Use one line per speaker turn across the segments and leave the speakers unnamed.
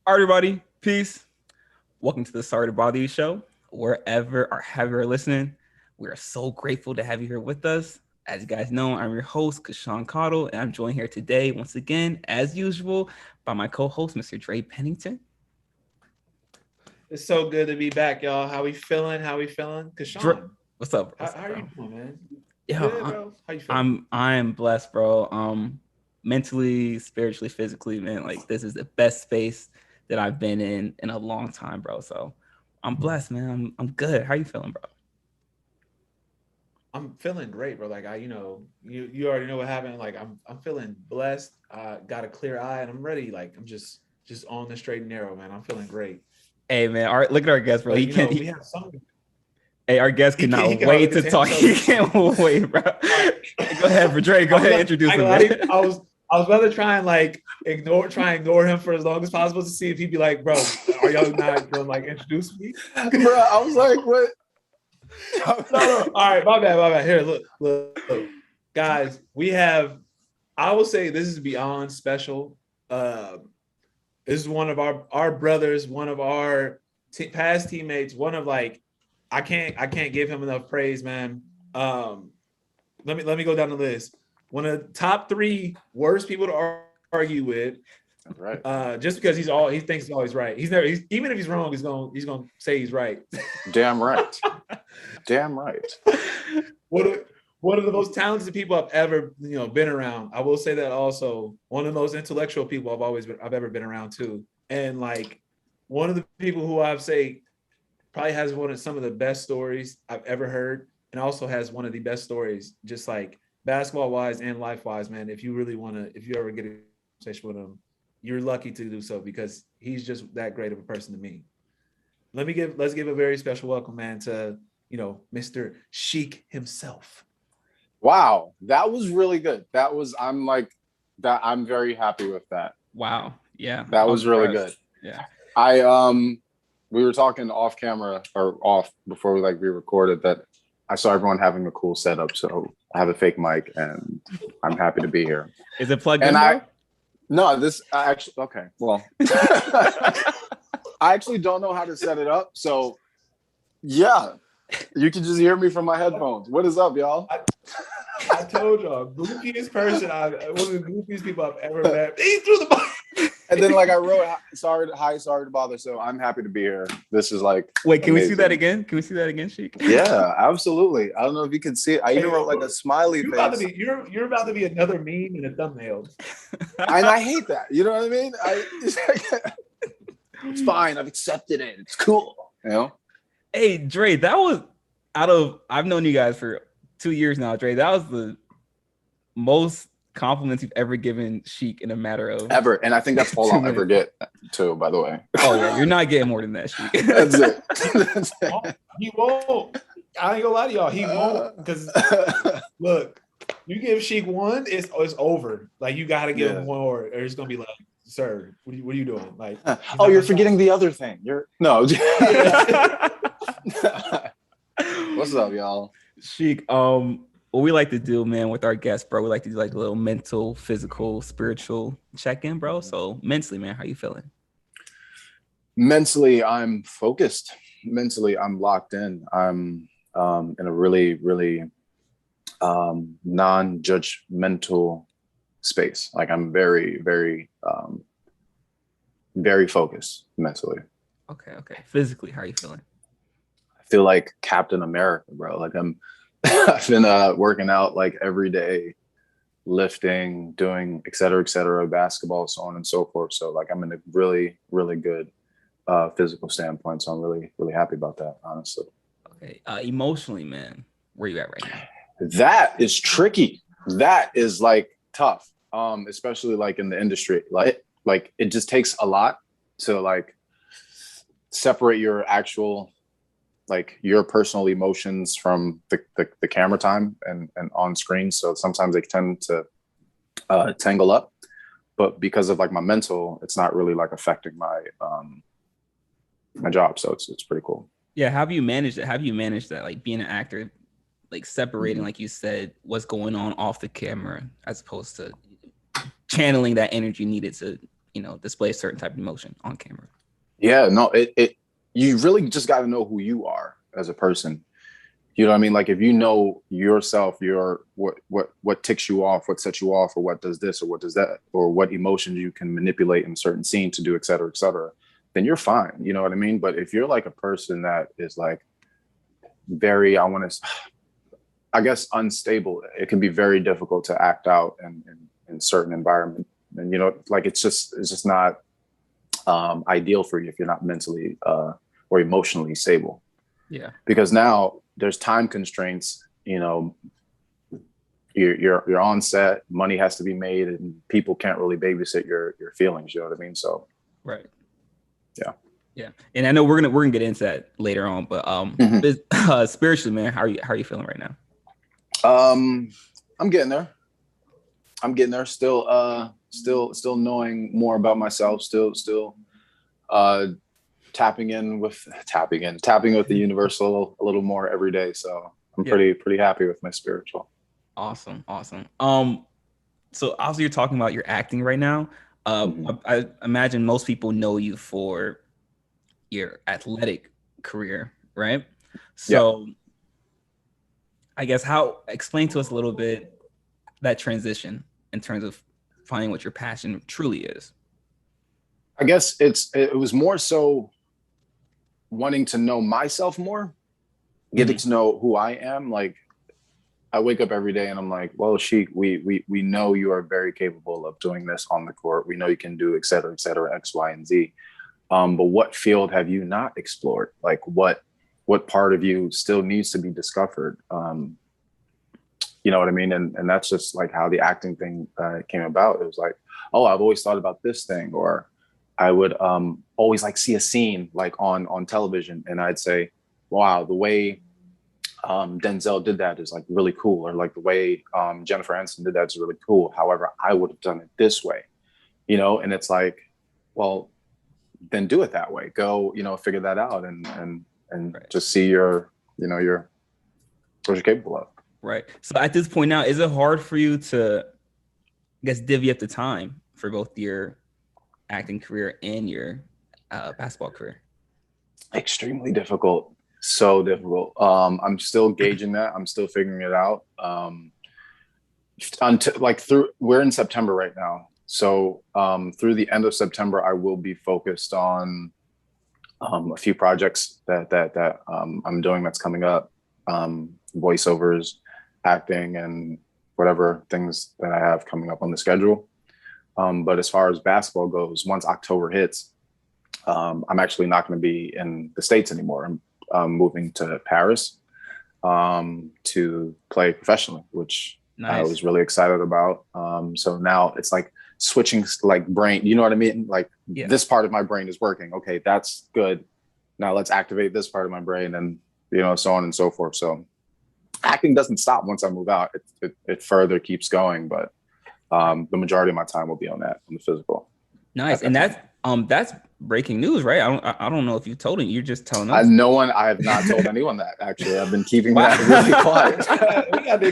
All right, everybody, peace. Welcome to the Sorry to Bother You show. Wherever or however you're listening, we are so grateful to have you here with us. As you guys know, I'm your host, Kashawn Cottle, and I'm joined here today, once again, as usual, by my co-host, Mr. Dre Pennington.
It's so good to be back, y'all. How we feeling? How we feeling?
Dre,
Kashawn,
what's up?
how,
What's up,
how are you
bro?
doing, man? You
Yeah,
good, bro? How you feeling?
I'm blessed, bro. Mentally, spiritually, physically, man. Like this is the best space that I've been in a long time, bro. So I'm blessed, man. I'm good. How you feeling, bro?
I'm feeling great, bro. Like you already know what happened. Like I'm feeling blessed. I got a clear eye, and I'm ready. Like I'm just on the straight and narrow, man. I'm feeling great.
Hey, man. All right, look at our guest, bro.
But we have some.
Hey, our guest
He
cannot
can hardly
wait to
contain
talk.
himself.
He can't wait, bro.
All right.
Go ahead, for Dre. Go
I was
ahead,
not,
introduce
I,
him,
I,
man.
I was about to try and like ignore him for as long as possible to see if he'd be like, bro, are y'all not gonna like introduce me?
Bro, I was like, what?
No. All right, my bad. Here, look. Guys, we have, I will say this is beyond special. This is one of our brothers, one of our past teammates, one of like, I can't give him enough praise, man. Let me go down the list. One of the top three worst people to argue with.
Right.
Just because he thinks he's always right. Even if he's wrong, he's gonna say he's right.
Damn right. Damn right.
One of the most talented people I've ever been around. I will say that also. One of the most intellectual people I've ever been around too. And like one of the people who I've say probably has one of some of the best stories I've ever heard, and also has one of the best stories, just like basketball wise and life wise, man. If you really want to, if you ever get a conversation with him, you're lucky to do so because he's just that great of a person to me. Let's give a very special welcome, man, to Mr. Cheick himself.
Wow. That was really good. I'm very happy with that.
Wow. Yeah.
That was really good.
Yeah.
We were talking off camera or off before we recorded that I saw everyone having a cool setup. So I have a fake mic and I'm happy to be here.
Is it plugged
And
in, bro?
I actually, okay. Well, I actually don't know how to set it up. So yeah, you can just hear me from my headphones. What is up, y'all?
I told y'all, goofiest person, one of the goofiest people I've ever met. He threw the ball.
And then I wrote, sorry to bother. So I'm happy to be here. This is like,
Wait, can
amazing.
we see that again? Can we see that again, Cheick?
Yeah, absolutely. I don't know if you can see it. I even wrote a smiley face.
You're about to be another meme in a thumbnail.
And I hate that. You know what I mean? It's fine. I've accepted it. It's cool.
Hey, Dre, I've known you guys for 2 years now, Dre. That was the most compliments you've ever given Cheick in a matter of
ever. And I think that's all I'll ever get too, by the way.
Oh yeah, you're not getting more than that, Cheick.
That's
it. He won't. I ain't gonna lie to y'all. He won't, because look, you give Cheick one, it's over. Like you gotta give him one more, or it's gonna be like, sir, what are you doing? Like,
you're forgetting the other thing. No. What's up, y'all?
Cheick, what we like to do, man, with our guests, bro, we like to do like a little mental, physical, spiritual check-in, bro. So mentally, man, how you feeling?
Mentally, I'm focused. Mentally, I'm locked in. I'm in a really, really non-judgmental space. Like I'm very, very, very focused mentally.
Okay. Physically, how are you feeling?
I feel like Captain America, bro. Like I've been working out like every day, lifting, doing et cetera, basketball, so on and so forth. So like I'm in a really, really good physical standpoint. So I'm really, really happy about that, honestly.
Okay. Emotionally, man, where you at right now?
That is tricky. That is like tough. Especially like in the industry. Like it just takes a lot to like separate your actual like your personal emotions from the camera time and on screen. So sometimes they tend to tangle up, but because of like my mental, it's not really like affecting my my job. So it's pretty cool.
Yeah. How have you managed it? How have you managed that? Like being an actor, like separating, like you said, what's going on off the camera as opposed to channeling that energy needed to display a certain type of emotion on camera.
Yeah, no, it you really just got to know who you are as a person. You know what I mean? Like if you know yourself, what ticks you off, what sets you off, or what does this or what does that, or what emotions you can manipulate in certain scene to do, et cetera, then you're fine. You know what I mean? But if you're like a person that is like very, I guess, unstable, it can be very difficult to act out in certain environment. And, like it's just not ideal for you if you're not mentally or emotionally stable.
Yeah.
Because now there's time constraints, you're on set, money has to be made, and people can't really babysit your feelings. You know what I mean? So,
right.
Yeah.
And I know we're gonna get into that later on, but spiritually, man, how are you feeling right now?
I'm getting there. Still knowing more about myself. Still tapping with the universal a little more every day. So I'm pretty happy with my spiritual.
Awesome. So also you're talking about your acting right now. I imagine most people know you for your athletic career, right? So I guess explain to us a little bit that transition in terms of finding what your passion truly is.
I guess it was more so wanting to know myself more, getting to know who I am. Like I wake up every day and I'm like, well, Cheick, we know you are very capable of doing this on the court. We know you can do et cetera, X, Y, and Z. But what field have you not explored? Like what part of you still needs to be discovered? You know what I mean? And that's just like how the acting thing came about. It was like, oh, I've always thought about this thing, or I would always like see a scene like on television, and I'd say, wow, the way Denzel did that is like really cool, or like the way Jennifer Aniston did that is really cool. However, I would have done it this way, and it's like, well, then do it that way. Go, figure that out and just see what you're capable of.
Right. So at this point now, is it hard for you to, I guess, divvy up the time for both your acting career and your basketball career?
Extremely difficult. So difficult. I'm still gauging that. I'm still figuring it out. We're in September right now. So through the end of September, I will be focused on a few projects that I'm doing that's coming up, voiceovers, acting, and whatever things that I have coming up on the schedule. But as far as basketball goes, once October hits, I'm actually not going to be in the States anymore. I'm moving to Paris to play professionally, which I was really excited about. So now it's like switching like brain, you know what I mean? Like this part of my brain is working. Okay, that's good. Now let's activate this part of my brain, and so on and so forth. So acting doesn't stop once I move out. It further keeps going, but the majority of my time will be on the physical.
Nice. And that's breaking news, right? I don't know if you told him. You're just telling us.
I have not told anyone that, actually. I've been keeping that really quiet.
We got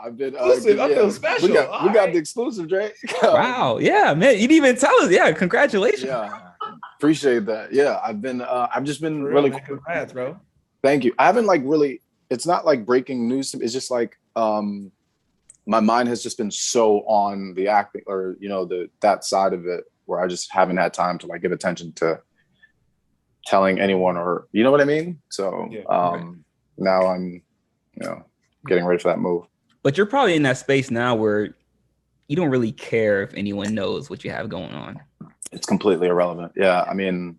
I've been
exclusive. I feel special.
We got the exclusive, Drake.
Wow. Yeah, man. You didn't even tell us. Yeah, congratulations.
Yeah. Appreciate that. Yeah. I've just been really
man. Congrats, bro.
Thank you. I haven't it's not like breaking news. It's just like my mind has just been so on the acting, or that side of it, where I just haven't had time to like give attention to telling anyone, or you know what I mean. So now I'm getting ready for that move.
But you're probably in that space now where you don't really care if anyone knows what you have going on.
It's completely irrelevant. Yeah, I mean,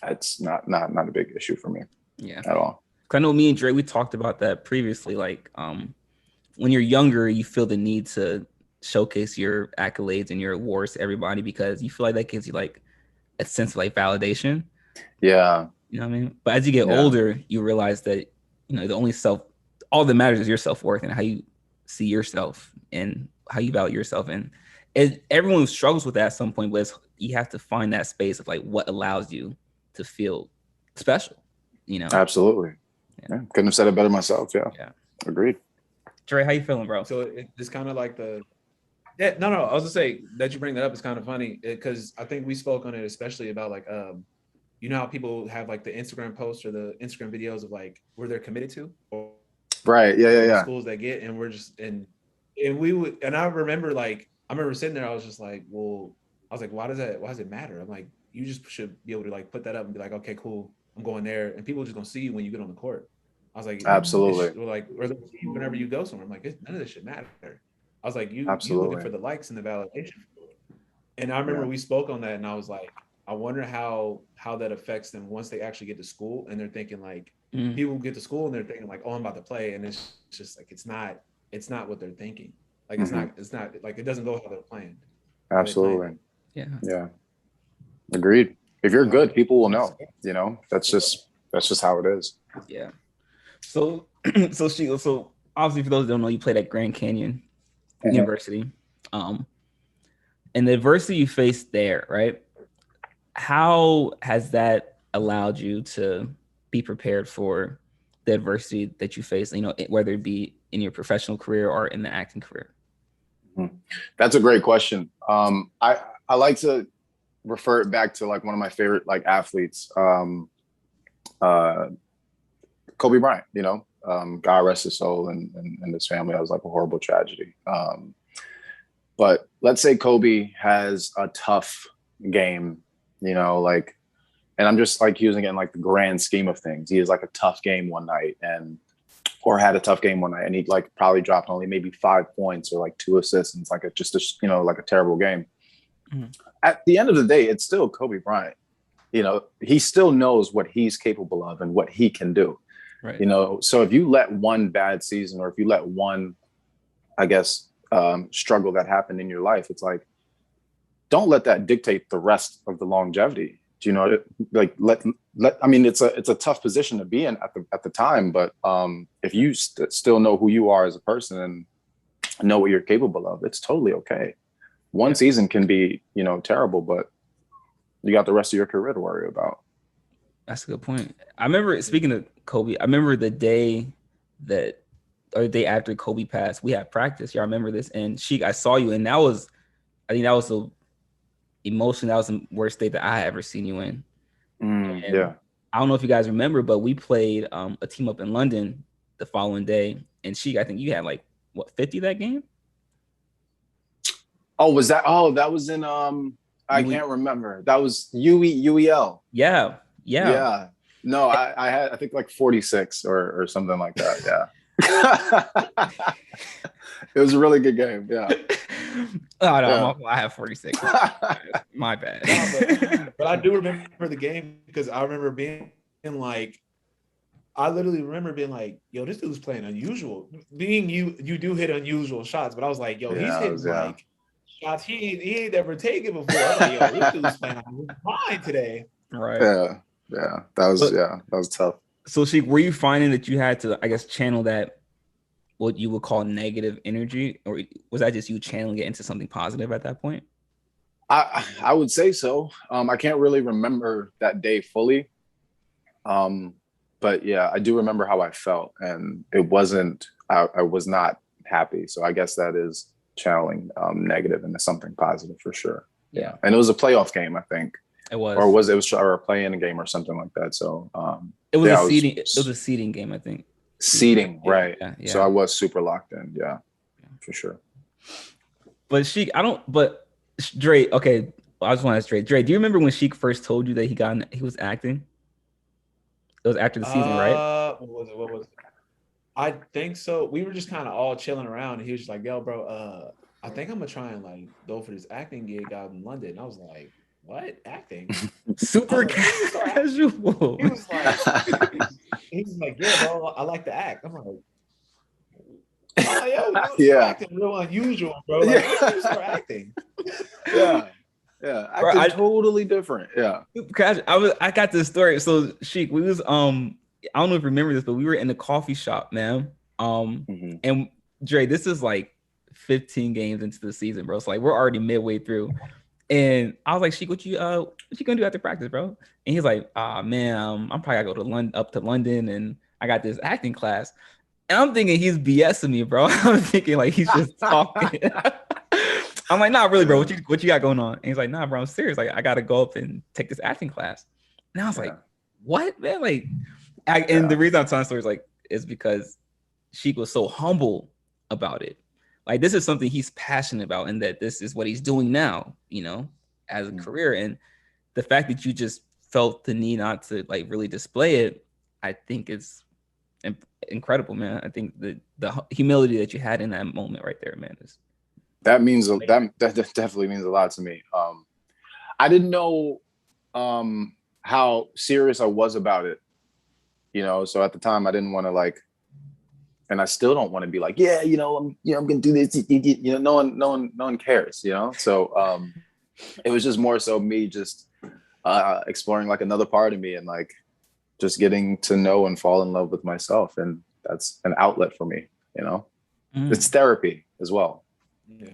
it's not a big issue for me.
Yeah,
at all.
I know me and Dre, we talked about that previously. Like, when you're younger, you feel the need to showcase your accolades and your awards to everybody because you feel like that gives you like a sense of like validation.
Yeah.
You know what I mean? But as you get older, you realize that, all that matters is your self-worth and how you see yourself and how you value yourself. And everyone struggles with that at some point, but you have to find that space of like what allows you to feel special,
Absolutely. Yeah. Couldn't have said it better myself. Yeah. Agreed.
Dre, how you feeling, bro?
So it's kind of like Yeah, no. I was gonna say that you bring that up is kind of funny because I think we spoke on it, especially about like, you know how people have like the Instagram posts or the Instagram videos of like where they're committed to,
Right. Yeah. Yeah.
or the
Yeah.
schools they get, and we're just and we would, and I remember sitting there, I was just like, well, I was like, why does it matter? I'm like, you just should be able to like put that up and be like, okay, cool, I'm going there, and people are just gonna see you when you get on the court. I was like,
Absolutely.
or they'll see you whenever you go somewhere. I'm like, none of this should matter. I was like, you looking
Absolutely.
for the likes and the validation. And I remember
Yeah.
we spoke on that, and I was like, I wonder how that affects them once they actually get to school, and they're thinking like, people get to school and they're thinking like, oh, I'm about to play, and it's just like it's not what they're thinking. Like it's not like it doesn't go how they're planned.
Absolutely.
Yeah.
Yeah. Agreed. If you're good, people will know. You know, that's just how it is.
Yeah. So Sheila, so obviously for those that don't know, you played at Grand Canyon University. And the adversity you faced there, right? How has that allowed you to be prepared for the adversity that you face, you know, whether it be in your professional career or in the acting career?
That's a great question. I like to refer it back to like one of my favorite like athletes, Kobe Bryant, you know, God rest his soul, and his family. That was like a horrible tragedy. But let's say Kobe has a tough game, you know, like, and I'm just like using it in like the grand scheme of things. He has like a tough game one night or had a tough game one night, and he like probably dropped only maybe 5 points or like 2 assists. And it's like like a terrible game. At the end of the day, it's still Kobe Bryant. You know, he still knows what he's capable of and what he can do.
Right.
You know, so if you let one bad season, or if you let one, I guess, struggle that happened in your life, it's like, don't let that dictate the rest of the longevity. Do you know, like I mean, it's a tough position to be in at the time, but if you still know who you are as a person and know what you're capable of, it's totally okay. One season can be, you know, terrible, but you got the rest of your career to worry about.
That's a good point. I remember, speaking of Kobe, I remember the day after Kobe passed, we had practice. Y'all remember this? And Cheick, I saw you, and I think that was the worst state that I had ever seen you in.
Yeah.
I don't know if you guys remember, but we played a team up in London the following day. And Cheick, I think you had like, what, 50 that game?
Oh, that was in, I can't remember. That was UEL.
Yeah.
No, I had, I think like 46 or something like that. Yeah. It was a really good game. Yeah.
Oh, no, I have 46. My bad.
No, but I do remember the game because I remember being like, I literally remember being like, yo, this dude's playing unusual. Being you do hit unusual shots, but I was like, yo, he's hitting like shots he ain't ever taken before. I was like, yo, this dude's playing on his mind today.
Right.
Yeah. That was tough.
So Cheick, were you finding that you had to, I guess, channel that, what you would call negative energy, or was that just you channeling it into something positive at that point?
I would say so. I can't really remember that day fully. But yeah, I do remember how I felt, and it wasn't, I was not happy. So I guess that is channeling negative into something positive for sure.
Yeah.
And it was a playoff game, I think.
It was.
Or it was a play-in game or something like that. So
it was a seeding. It was a seeding game, I think.
Seeding, right?
Yeah.
So I was super locked in. Yeah, for sure.
But Dre. Okay, I just want to ask Dre. Dre, do you remember when Cheick first told you that he was acting? It was after the season, right?
What was it? I think so. We were just kind of all chilling around, and he was just like, "Yo, bro, I think I'm gonna try and like go for this acting gig out in London." And I was like, "What acting?"
Super casual.
He was like, "Yeah, bro, I like to act." I'm like, "Oh, yo, acting real unusual, bro. Like, when you start acting?"
Yeah, acting totally different. Yeah,
I got this story. So Cheick, we was I don't know if you remember this, but we were in the coffee shop, man. And Dre, this is like 15 games into the season, bro. So like we're already midway through. And I was like, Cheick, what you gonna do after practice, bro? And he's like, man, I'm probably gotta go up to London, and I got this acting class. And I'm thinking he's BSing me, bro. I'm thinking like he's just talking. I'm like, nah, really, bro, what you got going on? And he's like, nah, bro, I'm serious. Like, I gotta go up and take this acting class. And I was like, what, man? Like, and the reason I'm telling stories like is because Cheick was so humble about it. Like, this is something he's passionate about, and that this is what he's doing now, you know, as a career. And the fact that you just felt the need not to like really display it, I think it's incredible, man. I think the humility that you had in that moment right there, man, is
that means that definitely means a lot to me. I didn't know how serious I was about it, you know. So at the time, I didn't want to like, and I still don't want to be like, yeah, you know, I'm gonna do this, you know. No one cares, you know. So it was just more so me just exploring like another part of me and like just getting to know and fall in love with myself, and that's an outlet for me, you know. It's therapy as well.
Yeah.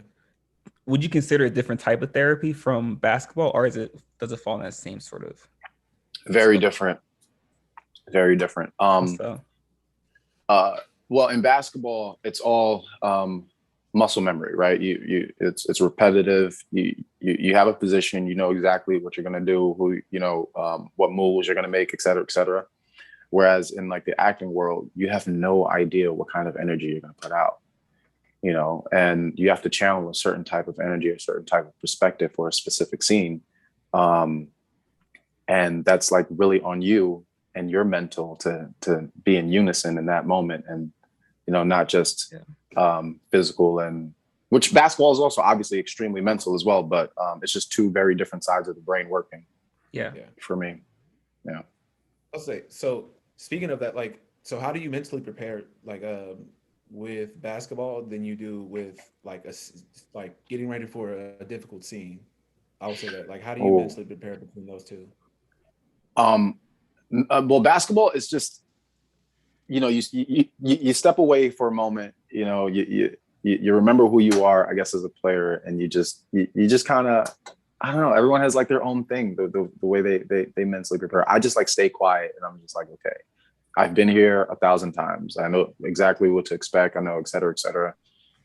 Would you consider a different type of therapy from basketball, or does it fall in that same sort of?
Very different. Very different. Well, in basketball, it's all muscle memory, right? It's repetitive. You have a position, you know exactly what you're gonna do, who you know, what moves you're gonna make, et cetera, et cetera. Whereas in like the acting world, you have no idea what kind of energy you're gonna put out, you know, and you have to channel a certain type of energy, a certain type of perspective for a specific scene. And that's like really on you and your mental to be in unison in that moment, and you know, not just physical, and which basketball is also obviously extremely mental as well, but it's just two very different sides of the brain working.
Yeah.
For me. Yeah.
I'll say, so speaking of that, like, so how do you mentally prepare like with basketball than you do with like like getting ready for a difficult scene? I would say that, like, how do you mentally prepare between those two?
Well, basketball is just, you know, you step away for a moment, you know, you remember who you are, I guess, as a player, and you just kind of, I don't know, everyone has like their own thing, the way they mentally prepare. I just like stay quiet, and I'm just like, okay, I've been here 1,000 times. I know exactly what to expect. I know, et cetera, et cetera.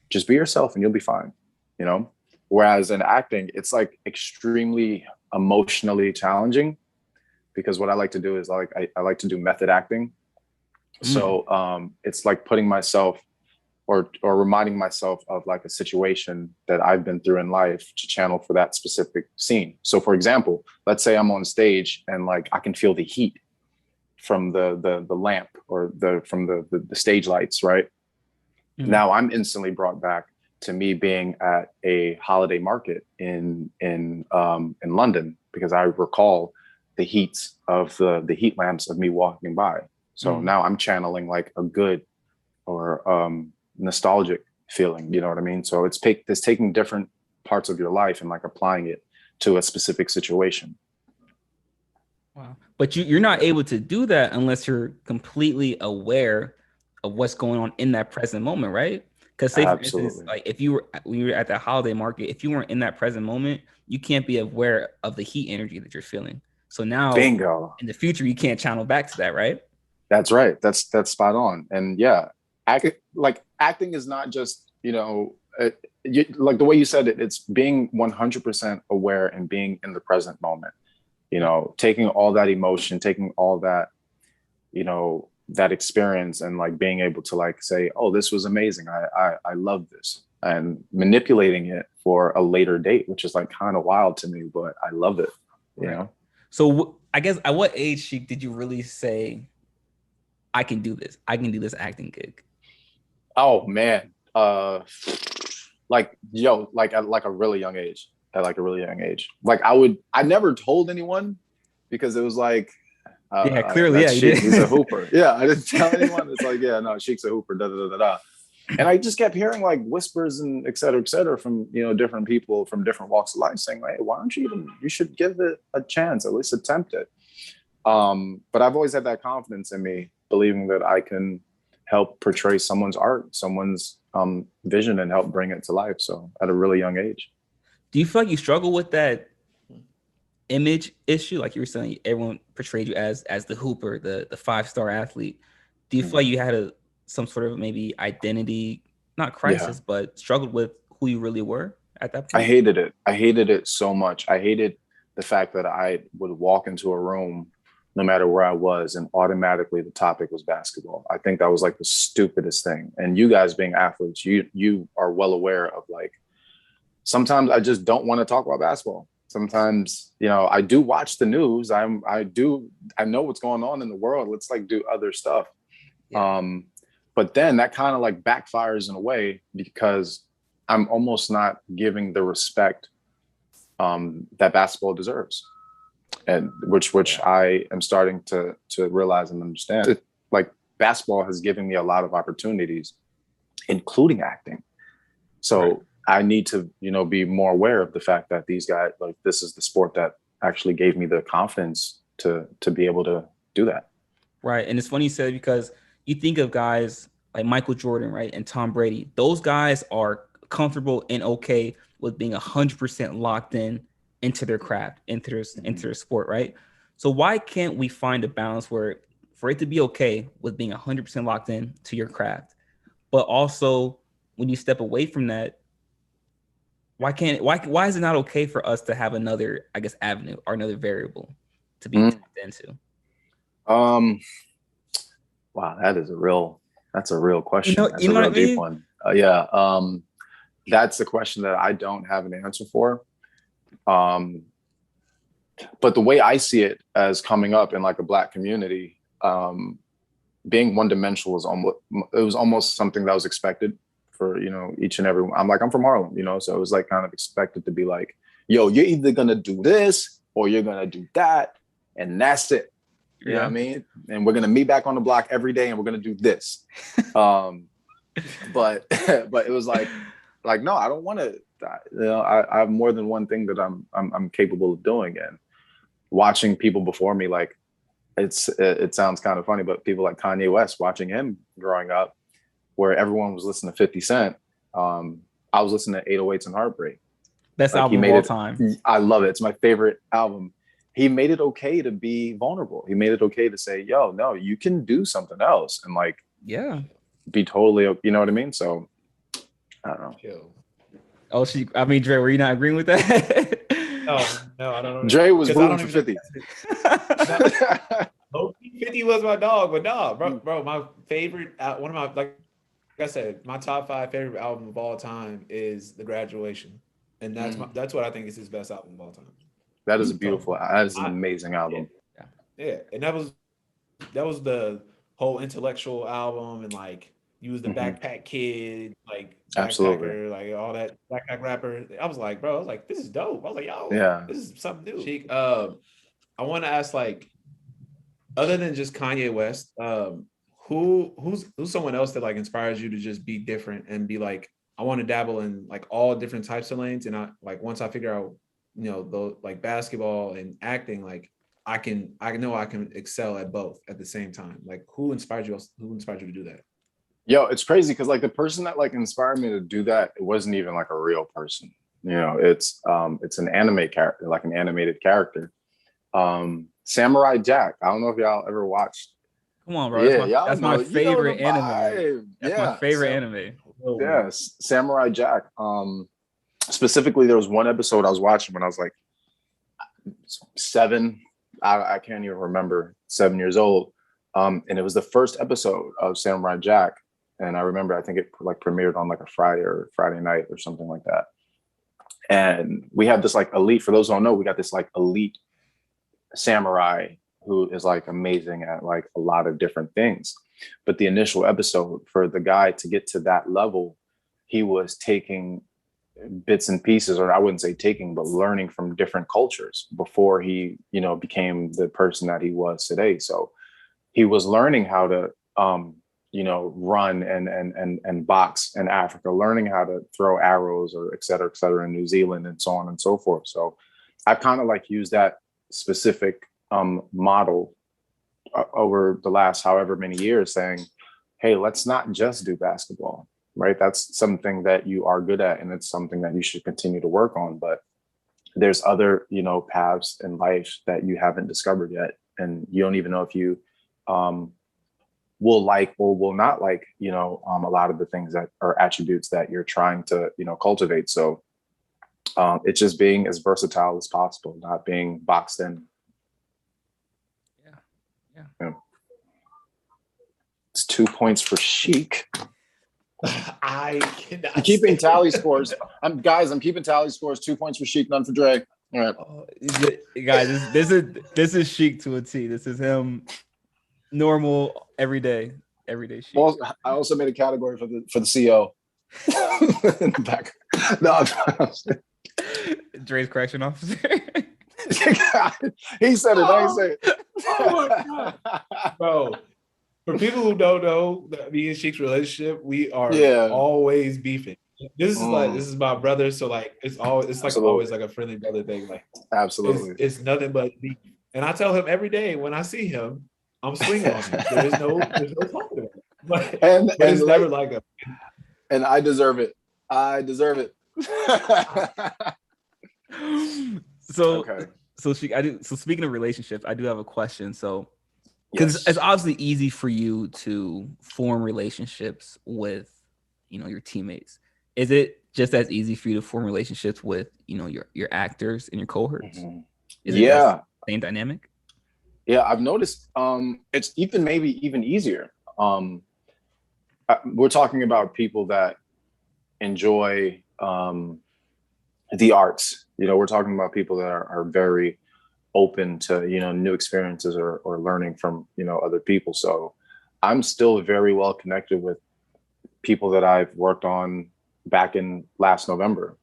Just be yourself and you'll be fine, you know? Whereas in acting, it's like extremely emotionally challenging, because what I like to do is like, I like to do method acting. So it's like putting myself or reminding myself of like a situation that I've been through in life to channel for that specific scene. So for example, let's say I'm on stage and like I can feel the heat from the lamp or from the stage lights, right? Now I'm instantly brought back to me being at a holiday market in London, because I recall the heats of the heat lamps of me walking by. So now I'm channeling like a good or nostalgic feeling, you know what I mean? So it's taking different parts of your life and like applying it to a specific situation.
Wow. But you're not able to do that unless you're completely aware of what's going on in that present moment, right? Because say, for instance, like when you were at that holiday market, if you weren't in that present moment, you can't be aware of the heat energy that you're feeling. So now,
bingo,
in the future, you can't channel back to that, right?
That's right. That's spot on. And yeah, acting is not just, you know, like the way you said it, it's being 100% aware and being in the present moment, you know, taking all that emotion, taking all that, you know, that experience, and like being able to like say, oh, this was amazing. I love this, and manipulating it for a later date, which is like kind of wild to me, but I love it, you know?
So I guess at what age did you really say, I can do this? I can do this acting gig.
Oh man, like at a really young age. Like I never told anyone, because it was like,
clearly,
Cheick, he's a hooper. Yeah, I didn't tell anyone. It's like, yeah, no, Cheick's a hooper. Da da da da. And I just kept hearing like whispers and et cetera, from, you know, different people from different walks of life saying, hey, why don't you should give it a chance, at least attempt it. But I've always had that confidence in me, believing that I can help portray someone's art, someone's vision, and help bring it to life. So at a really young age.
Do you feel like you struggle with that image issue? Like you were saying, everyone portrayed you as the hooper, the 5-star athlete. Do you feel like you had some sort of maybe identity, not crisis, but struggled with who you really were at that
I
point?
hated it. I hated it so much. I hated the fact that I would walk into a room no matter where I was and automatically the topic was basketball. I think that was like the stupidest thing. And you guys being athletes, you are well aware of like, sometimes I just don't want to talk about basketball. Sometimes, you know, I do watch the news. I know what's going on in the world. Let's like do other stuff.
Yeah.
But then that kind of like backfires in a way because I'm almost not giving the respect that basketball deserves, and which I am starting to realize and understand. Like basketball has given me a lot of opportunities, including acting. So
Right.
I need to, you know, be more aware of the fact that these guys, like, this is the sport that actually gave me the confidence to be able to do that.
Right. And it's funny you said because you think of guys like Michael Jordan, right, and Tom Brady. Those guys are comfortable and okay with being 100% locked in into their craft, into their sport, right? So why can't we find a balance where for it to be okay with being 100% locked in to your craft, but also when you step away from that, why is it not okay for us to have another, I guess, avenue or another variable to be tapped into?
Um, wow, that's a real question. That's
You
a
know what I
real deep
mean?
one. Yeah. That's a question that I don't have an answer for. But the way I see it as coming up in like a Black community, being one dimensional was almost something that was expected for, you know, each and every one. I'm from Harlem, you know, so it was like kind of expected to be like, yo, you're either gonna do this or you're gonna do that, and that's it. You know what I mean? And we're gonna meet back on the block every day and we're gonna do this. But but it was like no, I don't want to. You know, I have more than one thing that I'm capable of doing, and watching people before me, like it sounds kind of funny, but people like Kanye West, watching him growing up, where everyone was listening to 50 Cent, I was listening to 808s and Heartbreak.
Best
Like,
album of all time.
I love it. It's my favorite album. He made it okay to be vulnerable. He made it okay to say, yo, no, you can do something else and like,
yeah,
be totally, you know what I mean? So I don't know.
Yo.
Oh, Dre, were you not agreeing with that?
No, I don't know.
Dre was
Because I
rooting
don't
for
even
50.
know. 50 was my dog, but nah, bro, my favorite, one of my, like I said, my top 5 favorite album of all time is The Graduation, and that's what I think is his best album of all time.
That is an amazing album.
Yeah, and that was the whole intellectual album, and like you was the backpack kid, like
Absolutely,
backpacker, like all that backpack rapper. I was like, this is dope. I was like, yo,
yeah,
this is something new. Cheick, I want to ask, like, other than just Kanye West, who's someone else that like inspires you to just be different and be like, I want to dabble in like all different types of lanes, and I like once I figure out, you know, the like basketball and acting, like I know I can excel at both at the same time. Like, who inspired you to do that?
Yo, it's crazy because like the person that like inspired me to do that, it wasn't even like a real person. You know, it's an anime character, like an animated character. Samurai Jack. I don't know if y'all ever watched.
Come on, bro.
Yeah,
That's my favorite anime. That's
yeah,
my favorite anime.
Yeah, Samurai Jack. Specifically, there was one episode I was watching when I was like 7. I can't even remember, 7 years old. And it was the first episode of Samurai Jack. And I remember, I think it like premiered on like a Friday night or something like that. And we have this like elite, for those who don't know, we got this like elite samurai who is like amazing at like a lot of different things. But the initial episode, for the guy to get to that level, he was taking bits and pieces, or I wouldn't say taking, but learning from different cultures before he, you know, became the person that he was today. So he was learning how to, you know, run and box in Africa, learning how to throw arrows, or et cetera, in New Zealand, and so on and so forth. So I kind of like used that specific model over the last however many years, saying, hey, let's not just do basketball, right? That's something that you are good at, and it's something that you should continue to work on. But there's other, you know, paths in life that you haven't discovered yet, and you don't even know if you will like or will not like, you know, a lot of the things that are attributes that you're trying to, you know, cultivate. So It's just being as versatile as possible, not being boxed in. Yeah. It's 2 points for Cheick.
I cannot.
I'm keeping tally scores. I'm keeping tally scores. 2 points for Cheick, none for Dre. All right.
Guys, this is Cheick to a T. This is him, normal, everyday Cheick.
Well, I also made a category for the CO. In the back. No,
Dre's correction officer.
He said it. I say it.
Oh my God. Bro, for people who don't know that me and Cheick's relationship, we are always beefing. This is my brother, so like it's always like a friendly brother thing. Like
absolutely,
it's nothing but beef. And I tell him every day when I see him, I'm swinging on him. There's no talking about it. But it's never like a.
And I deserve it.
So Cheick, so speaking of relationships, I do have a question. So because it's obviously easy for you to form relationships with, your teammates. Is it just as easy for you to form relationships with, your actors and your cohorts? Is it the same dynamic?
Yeah, I've noticed it's maybe even easier. We're talking about people that enjoy the arts. We're talking about people that are very open to new experiences or learning from other people. So I'm still very well connected with people that I've worked on back in last November,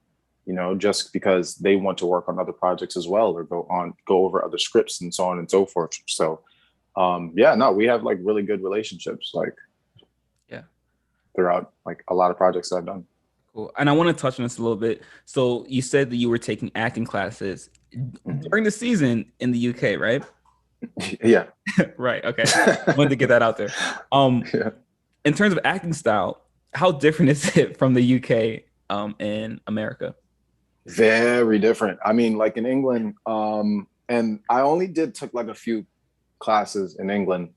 just because they want to work on other projects as well, or go over other scripts and so on and so forth. So we have like really good relationships, like throughout like a lot of projects that I've done.
Cool. And I want to touch on this a little bit. So you said that you were taking acting classes during the season in the UK, right?
Yeah.
Right. Okay. I wanted to get that out there. In terms of acting style, how different is it from the UK and America?
Very different. I mean, like in England, and I only took like a few classes in England,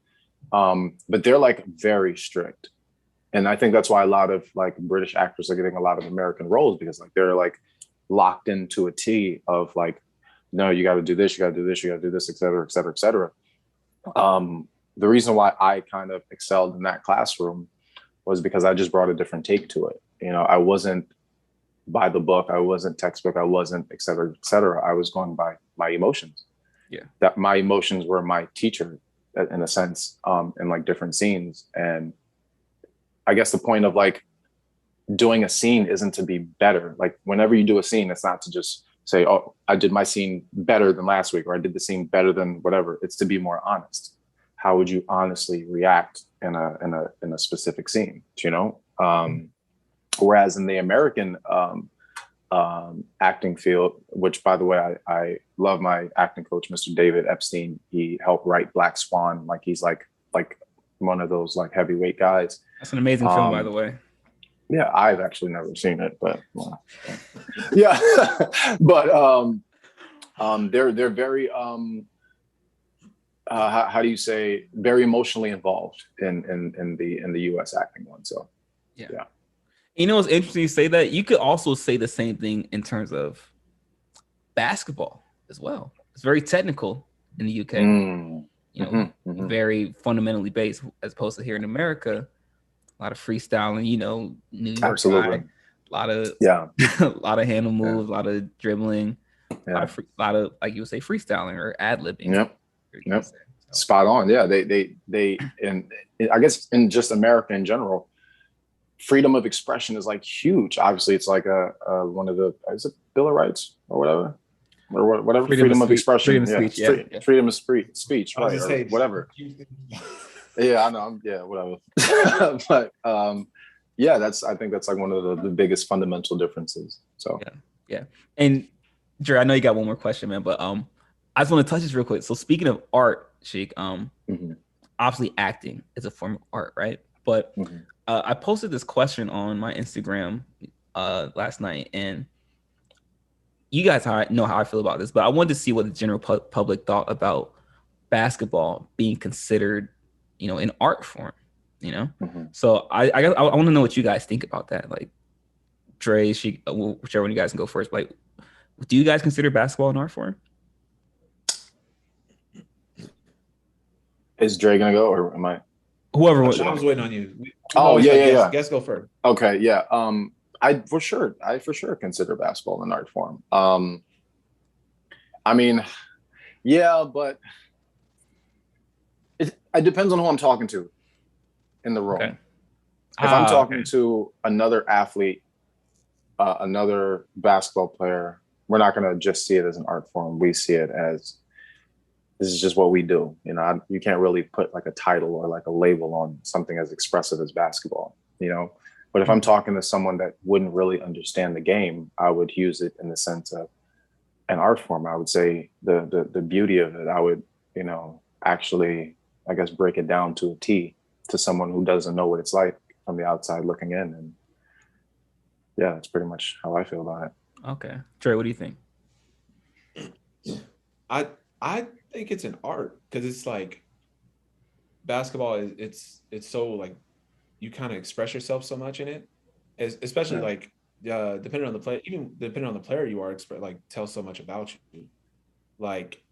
but they're like very strict. And I think that's why a lot of like British actors are getting a lot of American roles, because like they're like locked into a T of like, no, you got to do this, you got to do this, you got to do this, et cetera, et cetera, et cetera. The reason why I kind of excelled in that classroom was because I just brought a different take to it. I wasn't by the book, I wasn't textbook, I wasn't et cetera, et cetera. I was going by my emotions.
Yeah. That
my emotions were my teacher in a sense, in like different scenes. And I guess the point of like doing a scene isn't to be better. Like whenever you do a scene, it's not to just say, oh, I did my scene better than last week, or I did the scene better than whatever. It's to be more honest. How would you honestly react in a specific scene? Whereas in the American acting field, which by the way, I love my acting coach, Mr. David Epstein. He helped write Black Swan. Like he's like one of those like heavyweight guys.
That's an amazing film, by the way.
Yeah, I've actually never seen it, but yeah. But they're very how do you say, very emotionally involved in the US acting one. So yeah.
It's interesting you say that. You could also say the same thing in terms of basketball as well. It's very technical in the UK. Very fundamentally based, as opposed to here in America. A lot of freestyling, New York
absolutely
guy, a lot of handle moves, a lot of dribbling, a lot of like you would say freestyling or ad-libbing.
Yep. Spot on. Yeah, they and I guess in just America in general, freedom of expression is like huge. Obviously, it's like one of the, is it Bill of Rights or whatever? Or whatever, freedom of expression, freedom of speech, right? Or whatever. Yeah, I know. Yeah, whatever. But I think that's like one of the biggest fundamental differences. So
yeah. And Dre, I know you got one more question, man, but I just want to touch this real quick. So speaking of art, Cheick, obviously acting is a form of art, right? But I posted this question on my Instagram last night, and you guys know how I feel about this, but I wanted to see what the general public thought about basketball being considered, an art form, So I want to know what you guys think about that. Like Dre, whichever one you guys can go first. Like, Do you guys consider basketball an art form?
Is Dre gonna go or am I?
Whoever
I
was.
was waiting on you. We
Oh,
always
yeah,
let
yeah,
guests,
yeah.
guests go first.
Okay, yeah. I for sure consider basketball an art form. I mean, yeah, but it depends on who I'm talking to in the room.
Okay.
If I'm talking
Okay.
to another athlete, another basketball player, we're not going to just see it as an art form. We see it as this is just what we do. You know, you can't really put like a title or like a label on something as expressive as basketball, you know. But if I'm talking to someone that wouldn't really understand the game, I would use it in the sense of an art form. I would say the beauty of it, I would, you know, actually, I guess, break it down to a T to someone who doesn't know what it's like from the outside looking in. And yeah, that's pretty much how I feel about it.
Okay. Trey, what do you think?
I think it's an art because it's like basketball is it's so like you kind of express yourself so much in it, especially like depending on the play, even depending on the player you are, like tells so much about you. Like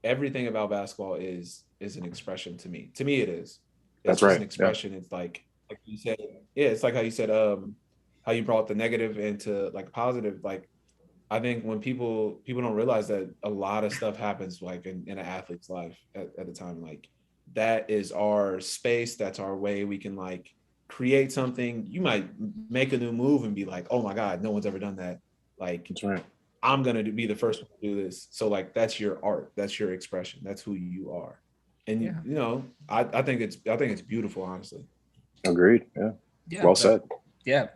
everything about basketball is an expression to me. To me, it is. It's
That's
just
right.
an expression. Yeah. It's like you said, yeah. It's like how you said, how you brought the negative into like positive. Like I think when people don't realize that a lot of stuff happens like in an athlete's life at the time, like that is our space. That's our way we can like create something. You might make a new move and be like, oh my God, no one's ever done that. Like,
that's right.
I'm going to be the first one to do this. So like, that's your art. That's your expression. That's who you are. And
Yeah.
you know, I think it's beautiful, honestly.
Agreed. Yeah.
Yeah.
Well said.
Yeah.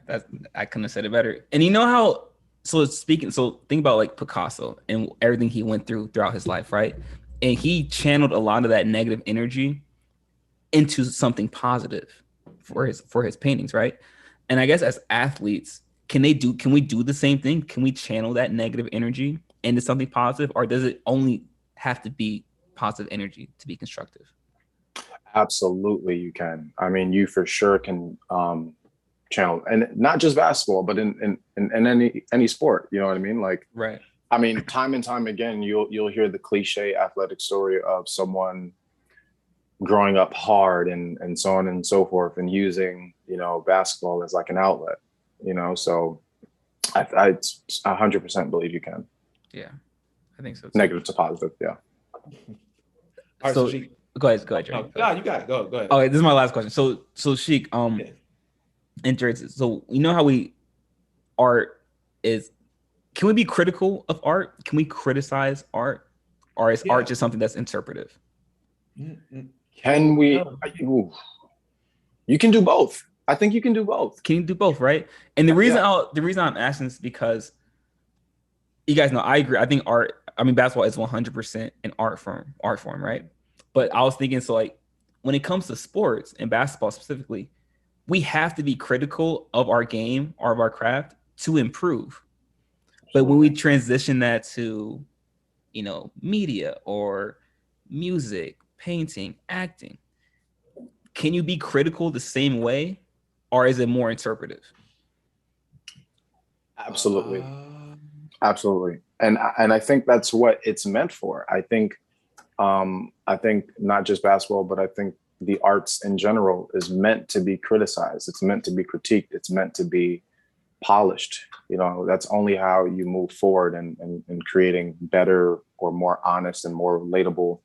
I couldn't have said it better. And you know how, so think about like Picasso and everything he went throughout his life, right? And he channeled a lot of that negative energy into something positive for his paintings, right? And I guess as athletes, can we do the same thing? Can we channel that negative energy into something positive, or does it only have to be positive energy to be constructive?
Absolutely, you can. I mean, you for sure can channel, and not just basketball, but in any sport. You know what I mean? Like,
right.
I mean, time and time again, you'll hear the cliche athletic story of someone growing up hard and so on and so forth, and using, you know, basketball as like an outlet. You know, so I 100% believe you can.
Yeah, I think so too.
Negative to positive, yeah.
All right,
so go ahead, Jerry.
No, you got it. Go ahead.
Okay, this is my last question. So Cheick, interested. So you know how art is. Can we be critical of art? Can we criticize art, or is art just something that's interpretive?
Can we? Ooh. You can do both. I think you can do both.
Can you do both, right? And the reason I'm asking is because you guys know I agree. I think basketball is 100% an art form, right? But I was thinking, so like when it comes to sports and basketball specifically, we have to be critical of our game or of our craft to improve. But when we transition that to, you know, media or music, painting, acting, can you be critical the same way, or is it more interpretive?
Absolutely. And I think that's what it's meant for. I think not just basketball, but I think the arts in general is meant to be criticized. It's meant to be critiqued. It's meant to be polished. You know, that's only how you move forward and creating better or more honest and more relatable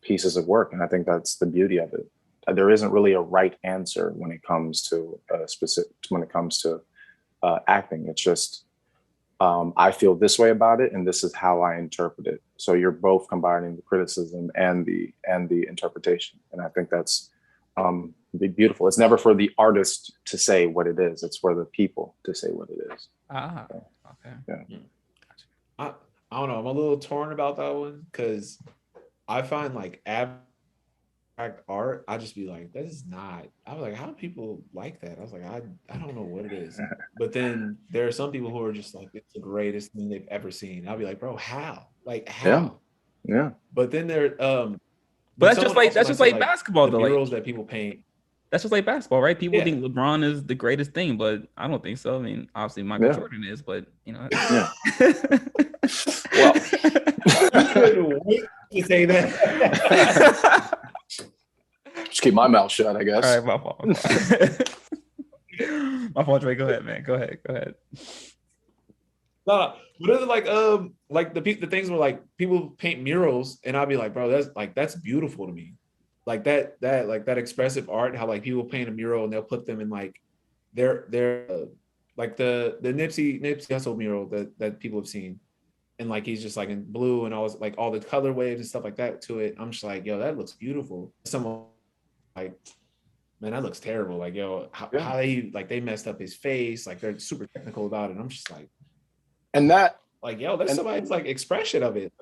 pieces of work. And I think that's the beauty of it. There isn't really a right answer when it comes to acting. It's just I feel this way about it, and this is how I interpret it. So you're both combining the criticism and the interpretation, and I think that's beautiful. It's never for the artist to say what it is; it's for the people to say what it is.
Okay.
Yeah.
I don't know. I'm a little torn about that one because I find like art, I just be like, that is not. I was like, how do people like that? I was like, I don't know what it is. But then there are some people who are just like, it's the greatest thing they've ever seen. I'll be like, bro, how? Like how?
Yeah.
But then there,
but that's just like basketball,
the
though.
murals that people paint.
That's just like basketball, right? People
Yeah.
think LeBron is the greatest thing, but I don't think so. I mean, obviously Michael Jordan is, but you know.
Yeah. Well,
You couldn't wait to say that.
just keep my mouth shut, I guess.
All right, my fault. My fault, Dre. Go ahead, man. Go ahead.
No, but is it like the things where like people paint murals, and I'll be like, bro, that's beautiful to me. Like that expressive art, how like people paint a mural and they'll put them in like their like the Nipsey Hussle mural that people have seen, and like he's just like in blue and all like all the color waves and stuff like that to it. I'm just like, yo, that looks beautiful. Someone like, man, that looks terrible. Like, yo, how they messed up his face. Like they're super technical about it. I'm just like,
and that
like, yo, that's somebody's like expression of it.